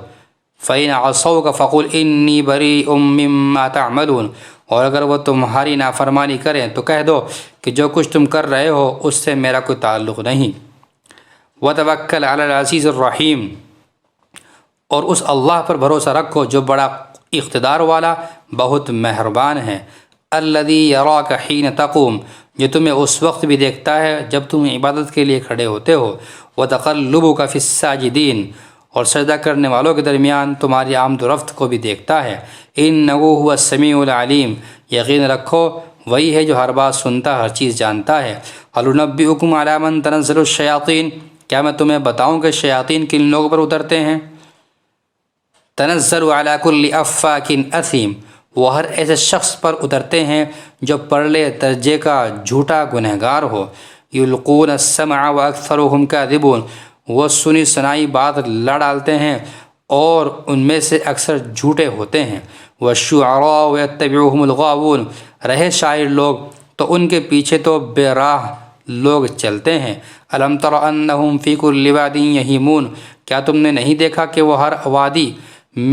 فَإِنْ عَصَوْكَ فَقُلْ إِنِّي بَرِيءٌ مِّمَّا تَعْمَلُونَ، اور اگر وہ تمہاری نافرمانی کریں تو کہہ دو کہ جو کچھ تم کر رہے ہو اس سے میرا کوئی تعلق نہیں۔ وَتَوَكَّلْ عَلَى الْعَزِيزِ الرَّحِيمِ، اور اس اللہ پر بھروسہ رکھو جو بڑا اقتدار والا بہت مہربان ہے۔ الَّذِي يَرَاكَ حِينَ تَقُومُ، جو تمہیں اس وقت بھی دیکھتا ہے جب تم عبادت کے لیے کھڑے ہوتے ہو۔ وَتَقَلُّبُكَ فِي السَّاجِدِينَ، اور سجدہ کرنے والوں کے درمیان تمہاری آمد و رفت کو بھی دیکھتا ہے۔ إِنَّهُ هُوَ السَّمِيعُ الْعَلِيمُ، یقین رکھو وہی ہے جو ہر بات سنتا ہر چیز جانتا ہے۔ هَلْ أُنَبِّئُكُمْ عَلَىٰ مَنْ تَنَزَّلُ الشَّيَاطِينُ، کیا میں تمہیں بتاؤں کہ شیاطین کن لوگوں پر اترتے ہیں؟ تنزل علی کل افاک اثیم، وہ ہر ایسے شخص پر اترتے ہیں جو پرلے درجے کا جھوٹا گنہگار ہو۔ یلقون السمع واکثرهم کاذبون، وہ سنی سنائی بات لا ڈالتے ہیں اور ان میں سے اکثر جھوٹے ہوتے ہیں۔ والشعراء یتبعهم الغاوون، رہے شاعر لوگ تو ان کے پیچھے تو بے راہ لوگ چلتے ہیں۔ الم تر انہم فی کل واد یہیمون، کیا تم نے نہیں دیکھا کہ وہ ہر وادی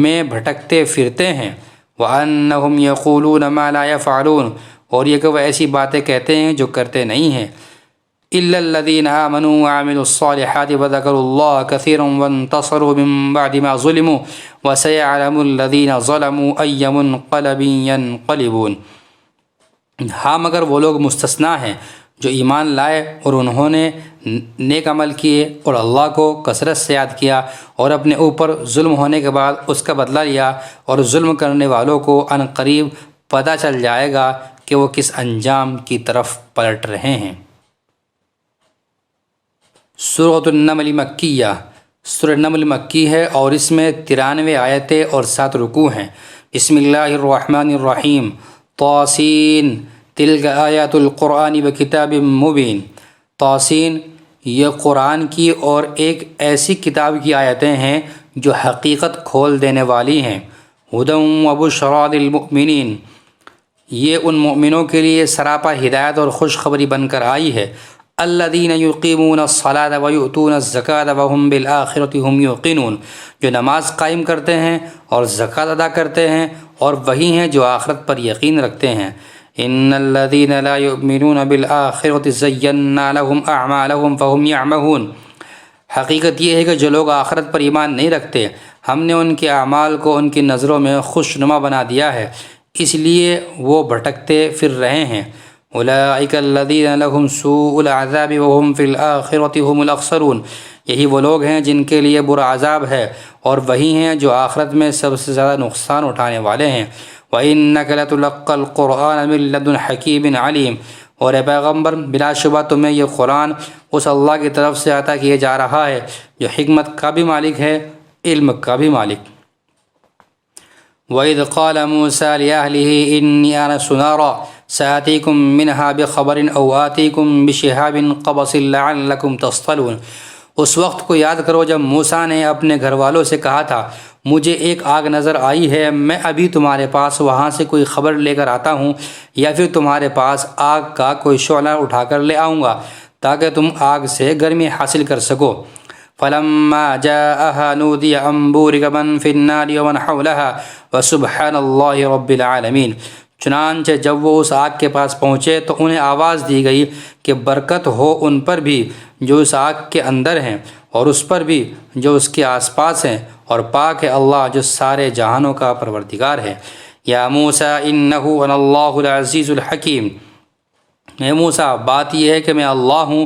میں بھٹکتے پھرتے ہیں۔ وَأَنَّهُمْ يَقُولُونَ مَا لَا يَفْعَلُونَ، اور یہ کہ وہ ایسی باتیں کہتے ہیں جو کرتے نہیں ہیں۔ إِلَّا الَّذِينَ آمَنُوا وَعَمِلُوا الصَّالِحَاتِ وَذَكَرُوا اللَّهَ كَثِيرًا وَانتَصَرُوا مِن بَعْدِ مَا ظُلِمُوا وَسَيَعْلَمُ الَّذِينَ ظَلَمُوا أَيَّ مُنقَلَبٍ يَنقَلِبُونَ، ہاں مگر وہ لوگ مستثنیٰ ہیں جو ایمان لائے اور انہوں نے نیک عمل کیے اور اللہ کو کثرت سے یاد کیا اور اپنے اوپر ظلم ہونے کے بعد اس کا بدلہ لیا، اور ظلم کرنے والوں کو ان قریب پتہ چل جائے گا کہ وہ کس انجام کی طرف پلٹ رہے ہیں۔ سورۃ النمل مکیہ، سورۃ نمل مکی ہے اور اس میں 93 آیتیں اور 7 رکوع ہیں۔ بسم اللہ الرحمن الرحیم۔ طاسین تلک آیات القرآن وکتاب مبین۔ طاسین یہ قرآن کی اور ایک ایسی کتاب کی آیتیں ہیں جو حقیقت کھول دینے والی ہیں۔ ہدی و بشریٰ للمؤمنین، یہ ان مومنوں کے لیے سراپا ہدایت اور خوشخبری بن کر آئی ہے۔ الذین یقیمون الصلاۃ ویؤتون الزکاۃ وہم بالآخرۃ ہم یوقنون، جو نماز قائم کرتے ہیں اور زکوٰۃ ادا کرتے ہیں اور وہی ہیں جو آخرت پر یقین رکھتے ہیں۔ ان الذین لا یؤمنون بالآخرۃ زینا لهم اعمالهم فهم یعمہون، حقیقت یہ ہے کہ جو لوگ آخرت پر ایمان نہیں رکھتے ہم نے ان کے اعمال کو ان کی نظروں میں خوشنما بنا دیا ہے، اس لیے وہ بھٹکتے پھر رہے ہیں۔ اولئک الذین لهم سوء العذاب وهم فی الآخرۃ هم الاخسرون، یہی وہ لوگ ہیں جن کے لیے برا عذاب ہے اور وہی ہیں جو آخرت میں سب سے زیادہ نقصان اٹھانے والے ہیں۔ وَإِنَّكَ لَتُلَقَّى الْقُرْآنَ مِن لَّدُنْ حَكِيمٍ عَلِيمٍ، اور اے پیغمبر بلا شبہ تمہیں یہ قرآن اس اللہ کی طرف سے عطا کیا جا رہا ہے جو حکمت کا بھی مالک ہے، علم کا بھی مالک۔ وَإِذْ قَالَ مُوسَىٰ لِأَهْلِهِ إِنِّي آنَسْتُ نَارًا سَآتِيكُم مِّنْهَا بِخَبَرٍ أَوْ آتِيكُم بِشِهَابٍ قَبَسٍ لَّعَلَّكُمْ تَصْطَلُونَ، اس وقت کو یاد کرو جب موسیٰ نے اپنے گھر والوں سے کہا تھا مجھے ایک آگ نظر آئی ہے، میں ابھی تمہارے پاس وہاں سے کوئی خبر لے کر آتا ہوں یا پھر تمہارے پاس آگ کا کوئی شعلہ اٹھا کر لے آؤں گا تاکہ تم آگ سے گرمی حاصل کر سکو۔ فَلَمَّا جَاءَهَا نُودِيَ أَن بُورِكَ مَن فِي النَّارِ وَمَنْ حَوْلَهَا وَسُبْحَانَ اللَّهِ رَبِّ الْعَالَمِينَ، چنانچہ جب وہ اس آگ کے پاس پہنچے تو انہیں آواز دی گئی کہ برکت ہو ان پر بھی جو اس آگ کے اندر ہیں اور اس پر بھی جو اس کے آس پاس ہیں، اور پاک ہے اللہ جو سارے جہانوں کا پروردگار ہے۔ یا موسیٰ انہ انا اللہ العزیز الحکیم، اے موسیٰ بات یہ ہے کہ میں اللہ ہوں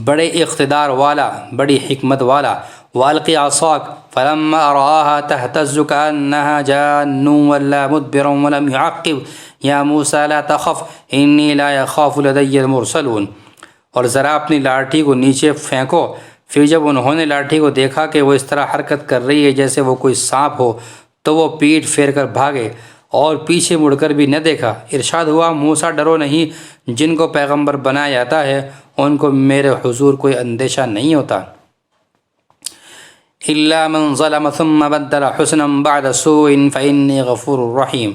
بڑے اقتدار والا بڑی حکمت والا۔ والق عصاک فلما رآها تہتز کأنها جان ولا مدبرا ولم يعقب یا موسیٰ لا تخف انی لا یخاف لدی المرسلون، اور ذرا اپنی لاٹھی کو نیچے پھینکو۔ پھر جب انہوں نے لاٹھی کو دیکھا کہ وہ اس طرح حرکت کر رہی ہے جیسے وہ کوئی سانپ ہو تو وہ پیٹ پھیر کر بھاگے اور پیچھے مڑ کر بھی نہ دیکھا۔ ارشاد ہوا موسیٰ ڈرو نہیں، جن کو پیغمبر بنایا جاتا ہے ان کو میرے حضور کوئی اندیشہ نہیں ہوتا۔ إلا من ظلم ثم بدل حسنا بعد سوء فإني غفور رحیم،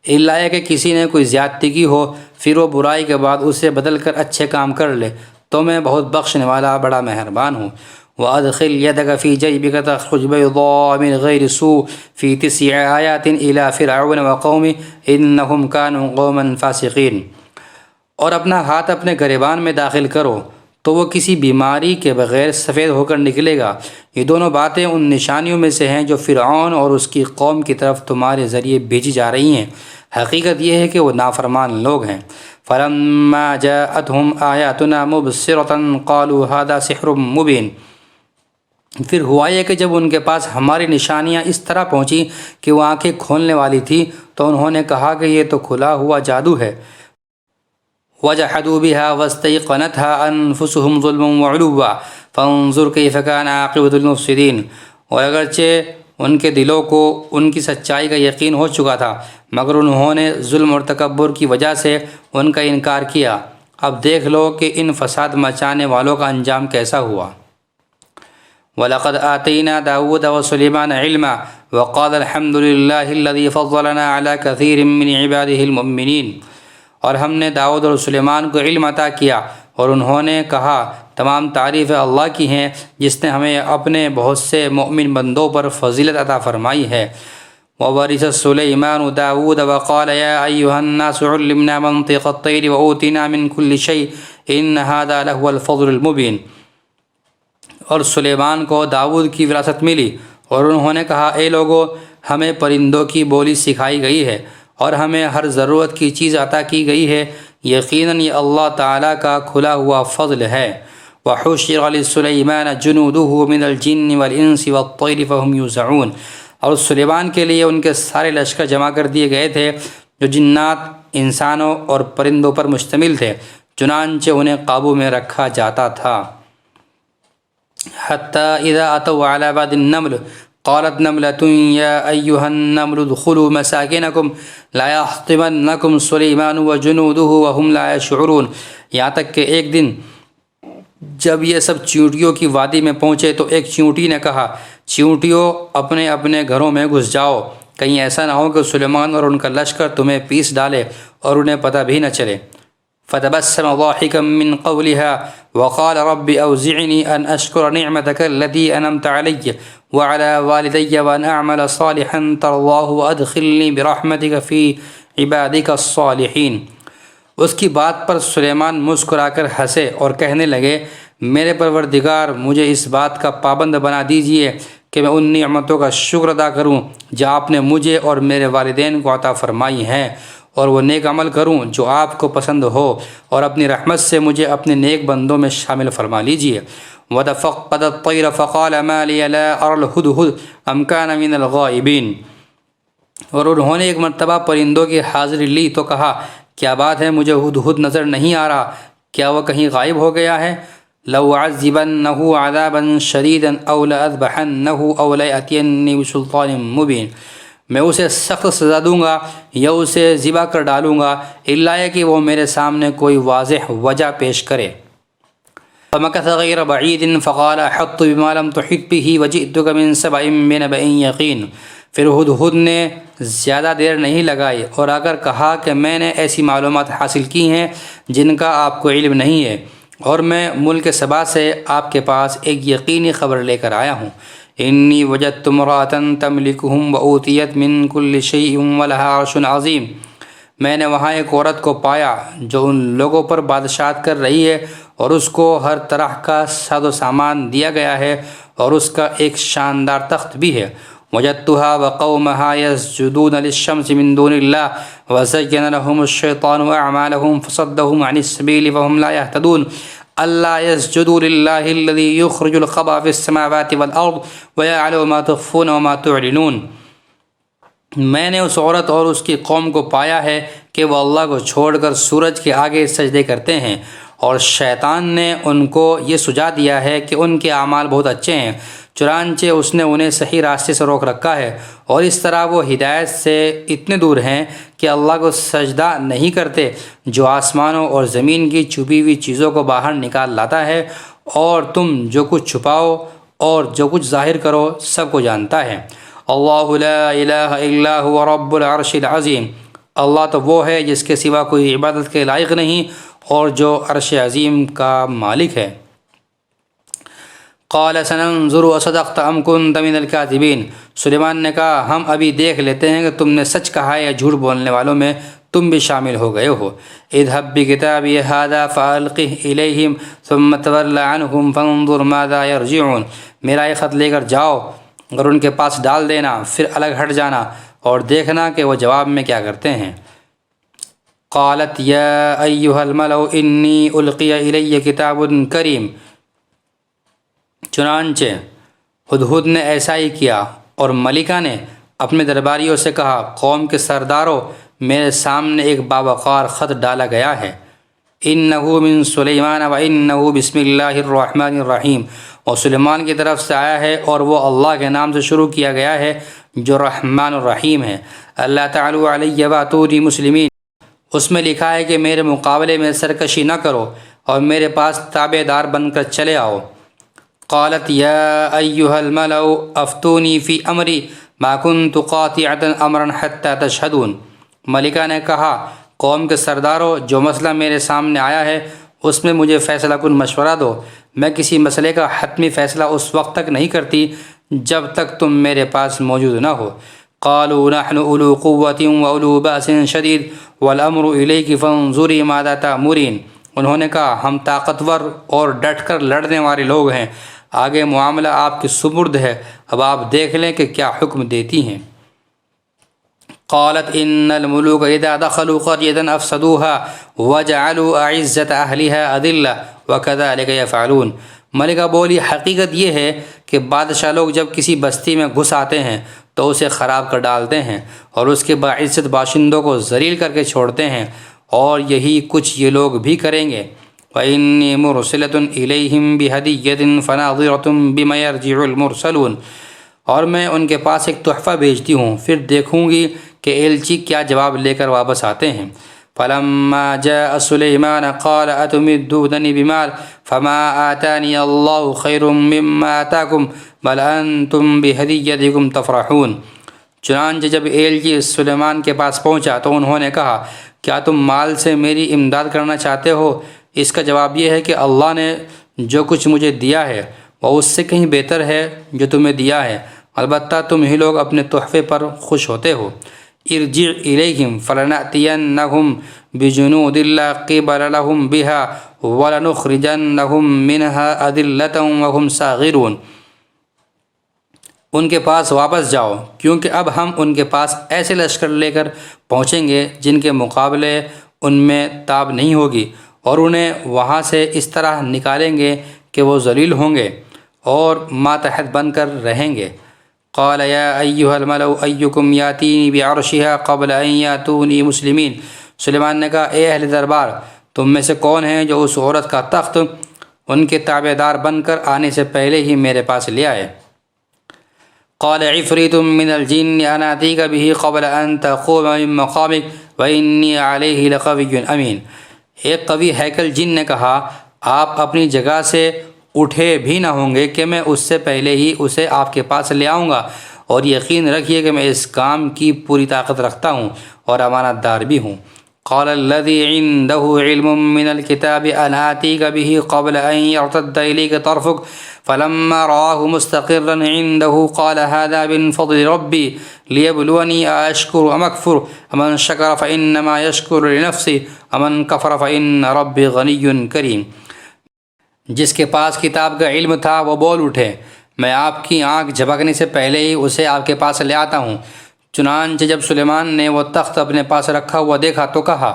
الا ہے کہ کسی نے کوئی زیادتی کی ہو پھر وہ برائی کے بعد اسے بدل کر اچھے کام کر لے تو میں بہت بخشنے والا بڑا مہربان ہوں۔ وَأَدْخِلْ يَدَكَ فِي جَيْبِكَ تَخْرُجْ بَيْضَاءَ مِنْ غَيْرِ سُوءٍ فِي 9 آيَاتٍ إِلَى فِرْعَوْنَ وَقَوْمِهِ إِنَّهُمْ كَانُوا قَوْمًا فَاسِقِينَ، اور اپنا ہاتھ اپنے گریبان میں داخل کرو تو وہ کسی بیماری کے بغیر سفید ہو کر نکلے گا۔ یہ دونوں باتیں ان نشانیوں میں سے ہیں جو فرعون اور اس کی قوم کی طرف تمہارے ذریعے بھیجی جا رہی ہیں، حقیقت یہ ہے کہ وہ نافرمان لوگ ہیں۔ فَلَمَّا جَاءَتْهُمْ آيَاتُنَا مُبْصِرَةً قَالُوا هَذَا سِحْرٌ مُبِينٌ، پھر ہوا یہ کہ جب ان کے پاس ہماری نشانیاں اس طرح پہنچی کہ وہ آنکھیں کھولنے والی تھی تو انہوں نے کہا کہ یہ تو کھلا ہوا جادو ہے۔ وَجَحَدُوا بِهَا وَاسْتَيْقَنَتْهَا أَنفُسُهُمْ ظُلْمًا وَعُلُوًّا فَانظُرْ كَيْفَ كَانَ عَاقِبَةُ الْمُفْسِدِينَ، اور اگرچہ ان کے دلوں کو ان کی سچائی کا یقین ہو چکا تھا مگر انہوں نے ظلم اور تکبر کی وجہ سے ان کا انکار کیا، اب دیکھ لو کہ ان فساد مچانے والوں کا انجام کیسا ہوا۔ وَلَقَدْ آتَيْنَا دَاوُودَ وَسُلَيْمَانَ عِلْمًا وَقَالَ الْحَمْدُ لِلَّهِ الَّذِي فَضَّلَنَا عَلَى كَثِيرٍ مِّنْ عِبَادِهِ الْمُؤْمِنِينَ، اور ہم نے داؤد اور سلیمان کو علم عطا کیا اور انہوں نے کہا تمام تعریفیں اللہ کی ہیں جس نے ہمیں اپنے بہت سے مؤمن بندوں پر فضیلت عطا فرمائی ہے۔ وَوَرِثَ سُلَيْمَانُ دَاوُودَ وَقَالَ يَا أَيُّهَا النَّاسُ عُلِّمْنَا مَنطِقَ الطَّيْرِ وَأُوتِينَا مِنْ كُلِّ شَيْءٍ إِنَّ هَذَا لَهُوَ الْفَضْلُ الْمُبِينُ، اور سلیمان کو داؤد کی وراثت ملی اور انہوں نے کہا اے لوگو، ہمیں پرندوں کی بولی سکھائی گئی ہے اور ہمیں ہر ضرورت کی چیز عطا کی گئی ہے، یقیناً یہ اللہ تعالیٰ کا کھلا ہوا فضل ہے۔ وَحُشِرَ لِسُلَيْمَانَ جُنُودُهُ مِنَ الْجِنِّ وَالْإِنسِ وَالطَّيْرِ فَهُمْ يُوزَعُونَ، اور سلیمان کے لیے ان کے سارے لشکر جمع کر دیے گئے تھے جو جنات، انسانوں اور پرندوں پر مشتمل تھے، چنانچہ انہیں قابو میں رکھا جاتا تھا۔ حَتَّى إِذَا أَتَوْا عَلَى وَادِ النَّمْلِ قالت نملة يا أيها النمل ادخلوا مساكنكم لا يحطمنكم سليمان وجنوده وهم لا يشعرون، یہاں تک کہ ایک دن جب یہ سب چیونٹیوں کی وادی میں پہنچے تو ایک چیونٹی نے کہا چیونٹیوں اپنے اپنے گھروں میں گھس جاؤ، کہیں ایسا نہ ہو کہ سلیمان اور ان کا لشکر تمہیں پیس ڈالے اور انہیں پتہ بھی نہ چلے۔ فتبسم ضاحكا من قولها وقال رب أوزعني أن أشكر نعمتك التي أنعمت علي وعلى والدي وأن أعمل صالحا ترضاه وأدخلني برحمتك في عبادك الصالحين، اس کی بات پر سلیمان مسکرا کر ہنسے اور کہنے لگے میرے پروردگار، مجھے اس بات کا پابند بنا دیجئے کہ میں ان نعمتوں کا شکر ادا کروں جو آپ نے مجھے اور میرے والدین کو عطا فرمائی ہیں، اور وہ نیک عمل کروں جو آپ کو پسند ہو، اور اپنی رحمت سے مجھے اپنے نیک بندوں میں شامل فرما لیجئے۔ وَتَفَقَّدَ الطَّيْرَ فَقَالَ مَا لِيَ لَا أَرَى الْهُدْهُدَ أَمْ كَانَ مِنَ الْغَائِبِينَ، اور انہوں نے ایک مرتبہ پرندوں کی حاضری لی تو کہا کیا بات ہے، مجھے ہدہد نظر نہیں آ رہا، کیا وہ کہیں غائب ہو گیا ہے؟ لَأُعَذِّبَنَّهُ عَذَابًا شَدِيدًا أَوْ لَأَذْبَحَنَّهُ أَوْ لَيَأْتِيَنِّي بِسُلْطَانٍ مُّبِينٍ، میں اسے سخت سزا دوں گا یا اسے ذبح کر ڈالوں گا، الا یہ کہ وہ میرے سامنے کوئی واضح وجہ پیش کرے۔ فمكث غير بعيد فقال أحطت بما لم تحط به وجئتك من سبأ بنبأ يقين، پھر ہدہد نے زیادہ دیر نہیں لگائی اور آ کر کہا کہ میں نے ایسی معلومات حاصل کی ہیں جن کا آپ کو علم نہیں ہے، اور میں ملک سبا سے آپ کے پاس ایک یقینی خبر لے کر آیا ہوں۔ انی وجدت امرأة تملکهم وأوتیت من كل شيء ولها عرش عظیم، میں نے وہاں ایک عورت کو پایا جو ان لوگوں پر بادشاہت کر رہی ہے اور اس کو ہر طرح کا ساز و سامان دیا گیا ہے اور اس کا ایک شاندار تخت بھی ہے۔ وجدتها وقومها يسجدون للشمس من دون الله وزين لهم الشيطان أعمالهم فصدهم عن السبيل فهم لا يهتدون ألا يسجدوا لله الذي يخرج الخبأ في السماوات والأرض ويعلم ما تخفون وما تعلنون، میں نے اس عورت اور اس کی قوم کو پایا ہے کہ وہ اللہ کو چھوڑ کر سورج کے آگے سجدے کرتے ہیں، اور شیطان نے ان کو یہ سجا دیا ہے کہ ان کے اعمال بہت اچھے ہیں، چنانچہ اس نے انہیں صحیح راستے سے روک رکھا ہے، اور اس طرح وہ ہدایت سے اتنے دور ہیں کہ اللہ کو سجدہ نہیں کرتے جو آسمانوں اور زمین کی چھپی ہوئی چیزوں کو باہر نکال لاتا ہے، اور تم جو کچھ چھپاؤ اور جو کچھ ظاہر کرو سب کو جانتا ہے۔ اللہ لا الہ الا هو رب العرش العظیم، اللہ تو وہ ہے جس کے سوا کوئی عبادت کے لائق نہیں اور جو عرش عظیم کا مالک ہے۔ قال سننظر اصدقت ام كنت من الكاذبین، سلیمان نے کہا ہم ابھی دیکھ لیتے ہیں کہ تم نے سچ کہا ہے یا جھوٹ بولنے والوں میں تم بھی شامل ہو گئے ہو۔ اذهب بکتابی هذا فالقه الیہم ثم تول عنهم فانظر ماذا یرجعون، میرا یہ خط لے کر جاؤ اور ان کے پاس ڈال دینا، پھر الگ ہٹ جانا اور دیکھنا کہ وہ جواب میں کیا کرتے ہیں۔ قالت یا ایھا الملأ انی القی الی کتاب کریم، چنانچہ ہدہد نے ایسا ہی کیا اور ملکہ نے اپنے درباریوں سے کہا قوم کے سرداروں میرے سامنے ایک باوقار خط ڈالا گیا ہے۔ انہ من سلیمان و انہ بسم اللہ الرحمن الرحیم، اور سلیمان کی طرف سے آیا ہے اور وہ اللہ کے نام سے شروع کیا گیا ہے جو رحمان الرحیم ہے۔ اللہ تعالی علیہ واتونی مسلمین، اس میں لکھا ہے کہ میرے مقابلے میں سرکشی نہ کرو اور میرے پاس تابع دار بن کر چلے آؤ۔ قالت یا ایھا الملأ افتونی فی امری ما کنت قاطعۃ امرا حتی تشہدون، ملکہ نے کہا قوم کے سرداروں جو مسئلہ میرے سامنے آیا ہے اس میں مجھے فیصلہ کن مشورہ دو، میں کسی مسئلے کا حتمی فیصلہ اس وقت تک نہیں کرتی جب تک تم میرے پاس موجود نہ ہو۔ قالوا نحن اولو قوۃ واولو باس شدید والامر الیک فانظری ماذا تأمرین، انہوں نے کہا ہم طاقتور اور ڈٹ کر لڑنے والے لوگ ہیں، آگے معاملہ آپ کے سپرد ہے، اب آپ دیکھ لیں کہ کیا حکم دیتی ہیں۔ قالت ان الملوک اذا دخلوا قرية افسدوها وجعلوا اعزة اهلها اذلة وكذلك يفعلون، ملکہ بولی حقیقت یہ ہے کہ بادشاہ لوگ جب کسی بستی میں گھس آتے ہیں تو اسے خراب کر ڈالتے ہیں اور اس کے باعزت باشندوں کو ذلیل کر کے چھوڑتے ہیں، اور یہی کچھ یہ لوگ بھی کریں گے۔ وَإِنِّي مُرْسِلَةٌ إِلَيْهِمْ بِهَدِيَّةٍ فَنَاظِرَةٌ بِمَ يَرْجِعُ الْمُرْسَلُونَ، اور میں ان کے پاس ایک تحفہ بھیجتی ہوں، پھر دیکھوں گی کہ ایلچی کیا جواب لے کر واپس آتے ہیں۔ فَلَمَّا جَاءَ سُلَيْمَانَ قَالَ أَتُمِدُّونَنِي بِمَالٍ فَمَا آتَانِيَ اللَّهُ خَيْرٌ مِّمَّا آتَاكُمْ بَلْ أَنتُمْ بِهَدِيَّتِكُمْ تَفْرَحُونَ، چنانچہ جب ایلچی سلیمان کے پاس پہنچا تو انہوں نے کہا کیا تم مال سے میری امداد کرنا چاہتے ہو؟ اس کا جواب یہ ہے کہ اللہ نے جو کچھ مجھے دیا ہے وہ اس سے کہیں بہتر ہے جو تمہیں دیا ہے، البتہ تم ہی لوگ اپنے تحفے پر خوش ہوتے ہو۔ ارجع الیہم فلنأتینہم بجنود لا قبل لہم بہا ولنخرجنہم منہا اذلۃ وہم صاغرون، ان کے پاس واپس جاؤ کیونکہ اب ہم ان کے پاس ایسے لشکر لے کر پہنچیں گے جن کے مقابلے ان میں تاب نہیں ہوگی، اور انہیں وہاں سے اس طرح نکالیں گے کہ وہ ذلیل ہوں گے اور ماتحت بن کر رہیں گے۔ قال یا ایھا الملأ ایکم یاتینی بعرشها قبل ان یاتونی مسلمین، سلیمان نے کہا اے اہل دربار تم میں سے کون ہیں جو اس عورت کا تخت ان کے تابع دار بن کر آنے سے پہلے ہی میرے پاس لے آئے۔ قال عفریت من الجن انا آتیک به قبل ان تقوم من مقامک وانی علیہ لقوی امین، ایک قوی ہیکل جن نے کہا آپ اپنی جگہ سے اٹھے بھی نہ ہوں گے کہ میں اس سے پہلے ہی اسے آپ کے پاس لے آؤں گا، اور یقین رکھیے کہ میں اس کام کی پوری طاقت رکھتا ہوں اور امانت دار بھی ہوں۔ قال الذي عنده علم من الكتاب انا آتيك به قبل ان يرتد اليك طرفك فلما رآه مستقرا عنده قال هذا من فضل ربي ليبلوني أشكر أم أكفر ومن شكر فإنما يشكر لنفسه ومن كفر فإن ربي غني كريم، جس کے پاس کتاب کا علم تھا وہ بول اٹھے میں آپ کی آنکھ جھپکنے سے پہلے ہی اسے آپ کے پاس لے آتا ہوں۔ چنانچہ جب سلیمان نے وہ تخت اپنے پاس رکھا ہوا دیکھا تو کہا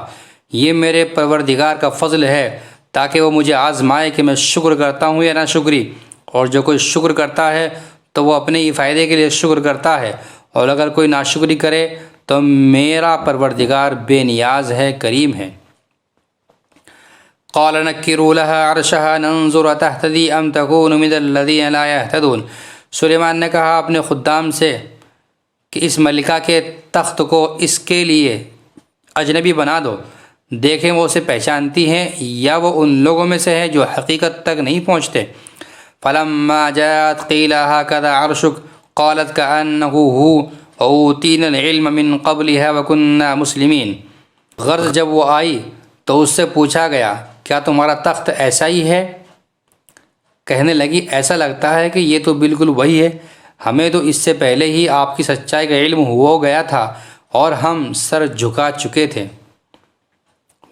یہ میرے پروردگار کا فضل ہے تاکہ وہ مجھے آزمائے کہ میں شکر کرتا ہوں یا نہ شکری، اور جو کوئی شکر کرتا ہے تو وہ اپنے ہی فائدے کے لیے شکر کرتا ہے، اور اگر کوئی ناشکری کرے تو میرا پروردگار بے نیاز ہے، کریم ہے۔ قال نکروا لها عرشها ننظر تهتدي ام تكون من الذين لا يهتدون، سلیمان نے کہا اپنے خدام سے کہ اس ملکہ کے تخت کو اس کے لیے اجنبی بنا دو، دیکھیں وہ اسے پہچانتی ہیں یا وہ ان لوگوں میں سے ہے جو حقیقت تک نہیں پہنچتے۔ فلما جاءت قيل هكذا عرشك قالت كأنه هو أوتينا العلم من قبلها وكنا مسلمين۔ غرض جب وہ آئی تو اس سے پوچھا گیا کیا تمہارا تخت ایسا ہی ہے؟ کہنے لگی ایسا لگتا ہے کہ یہ تو بالکل وہی ہے، ہمیں تو اس سے پہلے ہی آپ کی سچائی کا علم ہو گیا تھا اور ہم سر جھکا چکے تھے۔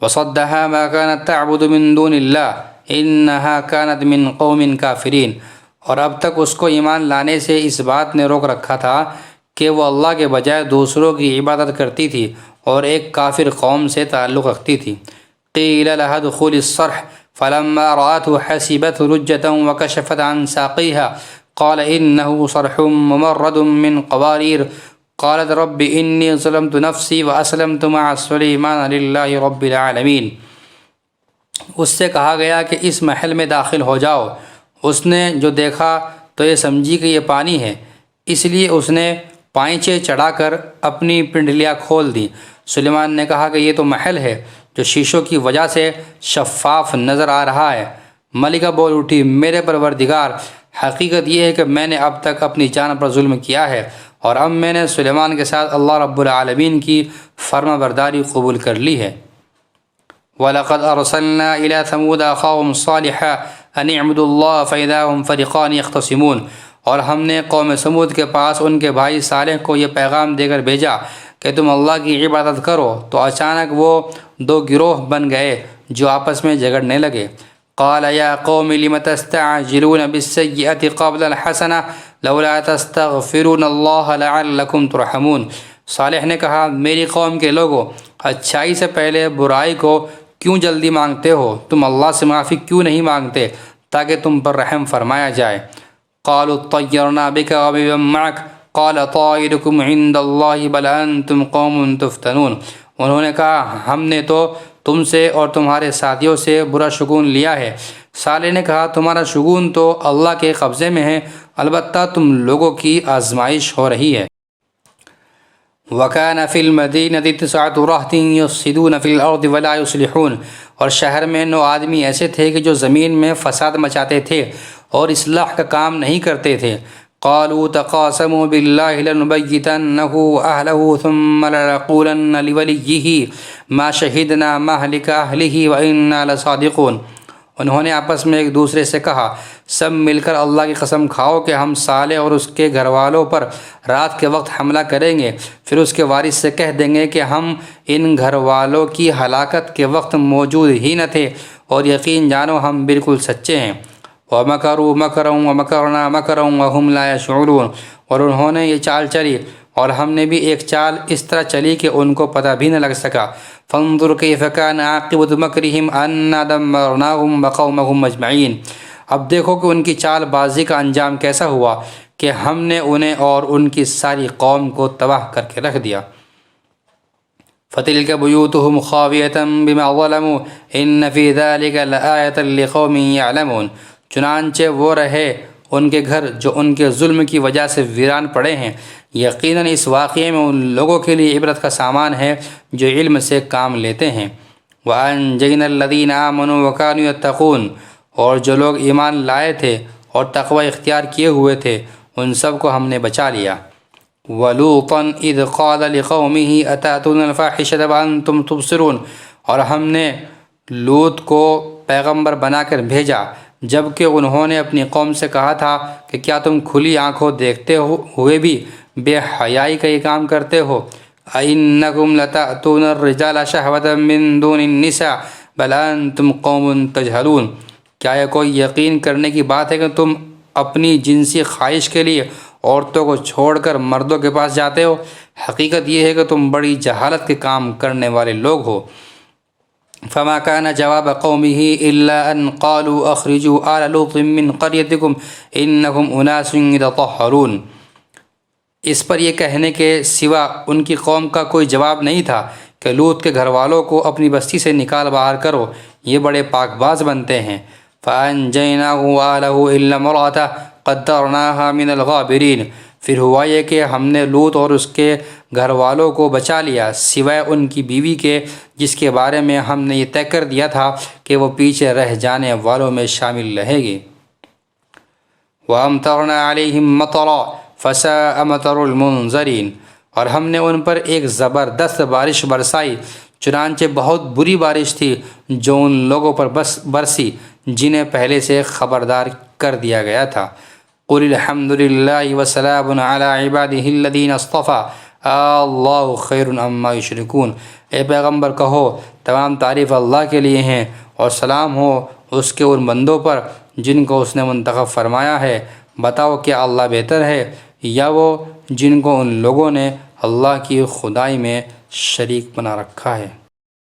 وصدها ما كانت تعبد من دون الله انها كانت من قوم كافرين، اور اب تک اس کو ایمان لانے سے اس بات نے روک رکھا تھا کہ وہ اللہ کے بجائے دوسروں کی عبادت کرتی تھی اور ایک کافر قوم سے تعلق رکھتی تھی۔ قیل لها ادخل الصرح فلما رأته حسبته لجة وكشفت عن ساقيها قال إنه صرح ممرد من قوارير قالت رب إني ظلمت نفسي وأسلمت مع سليمان لله رب العالمين۔ اس سے کہا گیا کہ اس محل میں داخل ہو جاؤ۔ اس نے جو دیکھا تو یہ سمجھی کہ یہ پانی ہے، اس لیے اس نے پائنچے چڑھا کر اپنی پنڈلیاں کھول دیں۔ سلیمان نے کہا کہ یہ تو محل ہے جو شیشوں کی وجہ سے شفاف نظر آ رہا ہے۔ ملکہ بول اٹھی میرے پروردگار، حقیقت یہ ہے کہ میں نے اب تک اپنی جان پر ظلم کیا ہے اور اب میں نے سلیمان کے ساتھ اللہ رب العالمین کی فرما برداری قبول کر لی ہے۔ وَلَقَدْ أَرْسَلْنَا إِلَى ثَمُودَ أَخَاهُمْ صَالِحًا أَنِ اعْبُدُوا اللَّهَ فَإِذَا هُمْ فَرِيقَانِ يَخْتَصِمُونَ، اور ہم نے قوم سمود کے پاس ان کے بھائی صالح کو یہ پیغام دے کر بھیجا کہ تم اللہ کی عبادت کرو، تو اچانک وہ دو گروہ بن گئے جو آپس میں جھگڑنے لگے۔ قال یا قوم لم تستعجلون بالسیئۃ قبل الحسنہ لولا تستغفرون اللہ لعلکم ترحمون۔ صالح نے کہا میری قوم کے لوگوں، اچھائی سے پہلے برائی کو کیوں جلدی مانگتے ہو؟ تم اللہ سے معافی کیوں نہیں مانگتے تاکہ تم پر رحم فرمایا جائے؟ قالوا اطیرنا بک وبمن معک قال طائرکم عند اللہ بل انتم قوم تفتنون۔ انہوں نے کہا ہم نے تو تم سے اور تمہارے ساتھیوں سے برا شگون لیا ہے۔ صالح نے کہا تمہارا شگون تو اللہ کے قبضے میں ہے، البتہ تم لوگوں کی آزمائش ہو رہی ہے۔ وَكَانَ فِي الْمَدِينَةِ 9 رَهْطٍ يُفْسِدُونَ فِي الْأَرْضِ وَلَا يُصْلِحُونَ، اور شہر میں 9 آدمی ایسے تھے کہ جو زمین میں فساد مچاتے تھے اور اصلاح کا کام نہیں کرتے تھے۔ قالوا تقاسموا بالله لنبيتنه وأهله ثم لنقولن لوليه ما شهدنا مهلك أهله وإنا لصادقون۔ انہوں نے آپس میں ایک دوسرے سے کہا سب مل کر اللہ کی قسم کھاؤ کہ ہم صالح اور اس کے گھر والوں پر رات کے وقت حملہ کریں گے، پھر اس کے وارث سے کہہ دیں گے کہ ہم ان گھر والوں کی ہلاکت کے وقت موجود ہی نہ تھے اور یقین جانو ہم بالکل سچے ہیں۔ وَمَكَرُوا مَكْرًا وَمَكَرْنَا مَكْرًا وَهُمْ لَا يَشْعُرُونَ، اور انہوں نے یہ چال چلی اور ہم نے بھی ایک چال اس طرح چلی کہ ان کو پتہ بھی نہ لگ سکا۔ فَانظُرْ كَيْفَ كَانَ عَاقِبَةُ مَكْرِهِمْ أَنَّا دَمَّرْنَاهُمْ وَقَوْمَهُمْ أَجْمَعِينَ۔ اب دیکھو کہ ان کی چال بازی کا انجام کیسا ہوا کہ ہم نے انہیں اور ان کی ساری قوم کو تباہ کر کے رکھ دیا۔ فَتِلْكَ بُيُوتُهُمْ خَاوِيَةً بِمَا ظَلَمُوا إِنَّ فِي ذَلِكَ لَآيَةً لِقَوْمٍ يَعْلَمُونَ، چنانچہ وہ رہے ان کے گھر جو ان کے ظلم کی وجہ سے ویران پڑے ہیں، یقیناً اس واقعے میں ان لوگوں کے لیے عبرت کا سامان ہے جو علم سے کام لیتے ہیں۔ وَأَنجَيْنَا الَّذِينَ آمَنُوا وَكَانُوا يَتَّقُونَ، اور جو لوگ ایمان لائے تھے اور تقوی اختیار کیے ہوئے تھے ان سب کو ہم نے بچا لیا۔ وَلُوطًا إِذْ قَالَ لِقَوْمِهِ أَتَأْتُونَ الْفَاحِشَةَ وَأَنْتُمْ تُبْصِرُونَ، اور ہم نے لوط کو پیغمبر بنا کر بھیجا جب کہ انہوں نے اپنی قوم سے کہا تھا کہ کیا تم کھلی آنکھوں دیکھتے ہوئے بھی بے حیائی کا یہ کام کرتے ہو؟ أَإِنَّكُمْ لَتَأْتُونَ الرِّجَالَ شَهْوَةً مِّن دُونِ النِّسَاءِ بَلْ أَنْتُمْ قَوْمٌ تَجْهَلُونَ، کیا یہ کوئی یقین کرنے کی بات ہے کہ تم اپنی جنسی خواہش کے لیے عورتوں کو چھوڑ کر مردوں کے پاس جاتے ہو؟ حقیقت یہ ہے کہ تم بڑی جہالت کے کام کرنے والے لوگ ہو۔ فما كان جواب قومه إلا أن قالوا أخرجوا آل لوط من قريتكم إنهم أناس يتطهرون، اس پر یہ کہنے کے سوا ان کی قوم کا کوئی جواب نہیں تھا کہ لوط کے گھر والوں کو اپنی بستی سے نکال باہر کرو، یہ بڑے پاک باز بنتے ہیں۔ فأنجيناه وآله إلا امرأته قدرناها من الغابرين، پھر ہوا یہ کہ ہم نے لوط اور اس کے گھر والوں کو بچا لیا سوائے ان کی بیوی کے جس کے بارے میں ہم نے یہ طے کر دیا تھا کہ وہ پیچھے رہ جانے والوں میں شامل رہے گی۔ وَأَمْطَرْنَا عَلَيْهِمْ مَطَرًا فَسَاءَ مَطَرُ الْمُنذَرِينَ، اور ہم نے ان پر ایک زبردست بارش برسائی، چنانچہ بہت بری بارش تھی جو ان لوگوں پر برسی جنہیں پہلے سے خبردار کر دیا گیا تھا۔ قُلِ الْحَمْدُ لِلَّهِ وَسَلَامٌ عَلَىٰ عِبَادِهِ الَّذِينَ اصْطَفَىٰ اللَّهُ خَيْرٌ عَمَّا يُشْرِكُونَ، اے پیغمبر کہو تمام تعریف اللہ کے لیے ہیں اور سلام ہو اس کے ان بندوں پر جن کو اس نے منتخب فرمایا ہے۔ بتاؤ کیا اللہ بہتر ہے یا وہ جن کو ان لوگوں نے اللہ کی خدائی میں شریک بنا رکھا ہے؟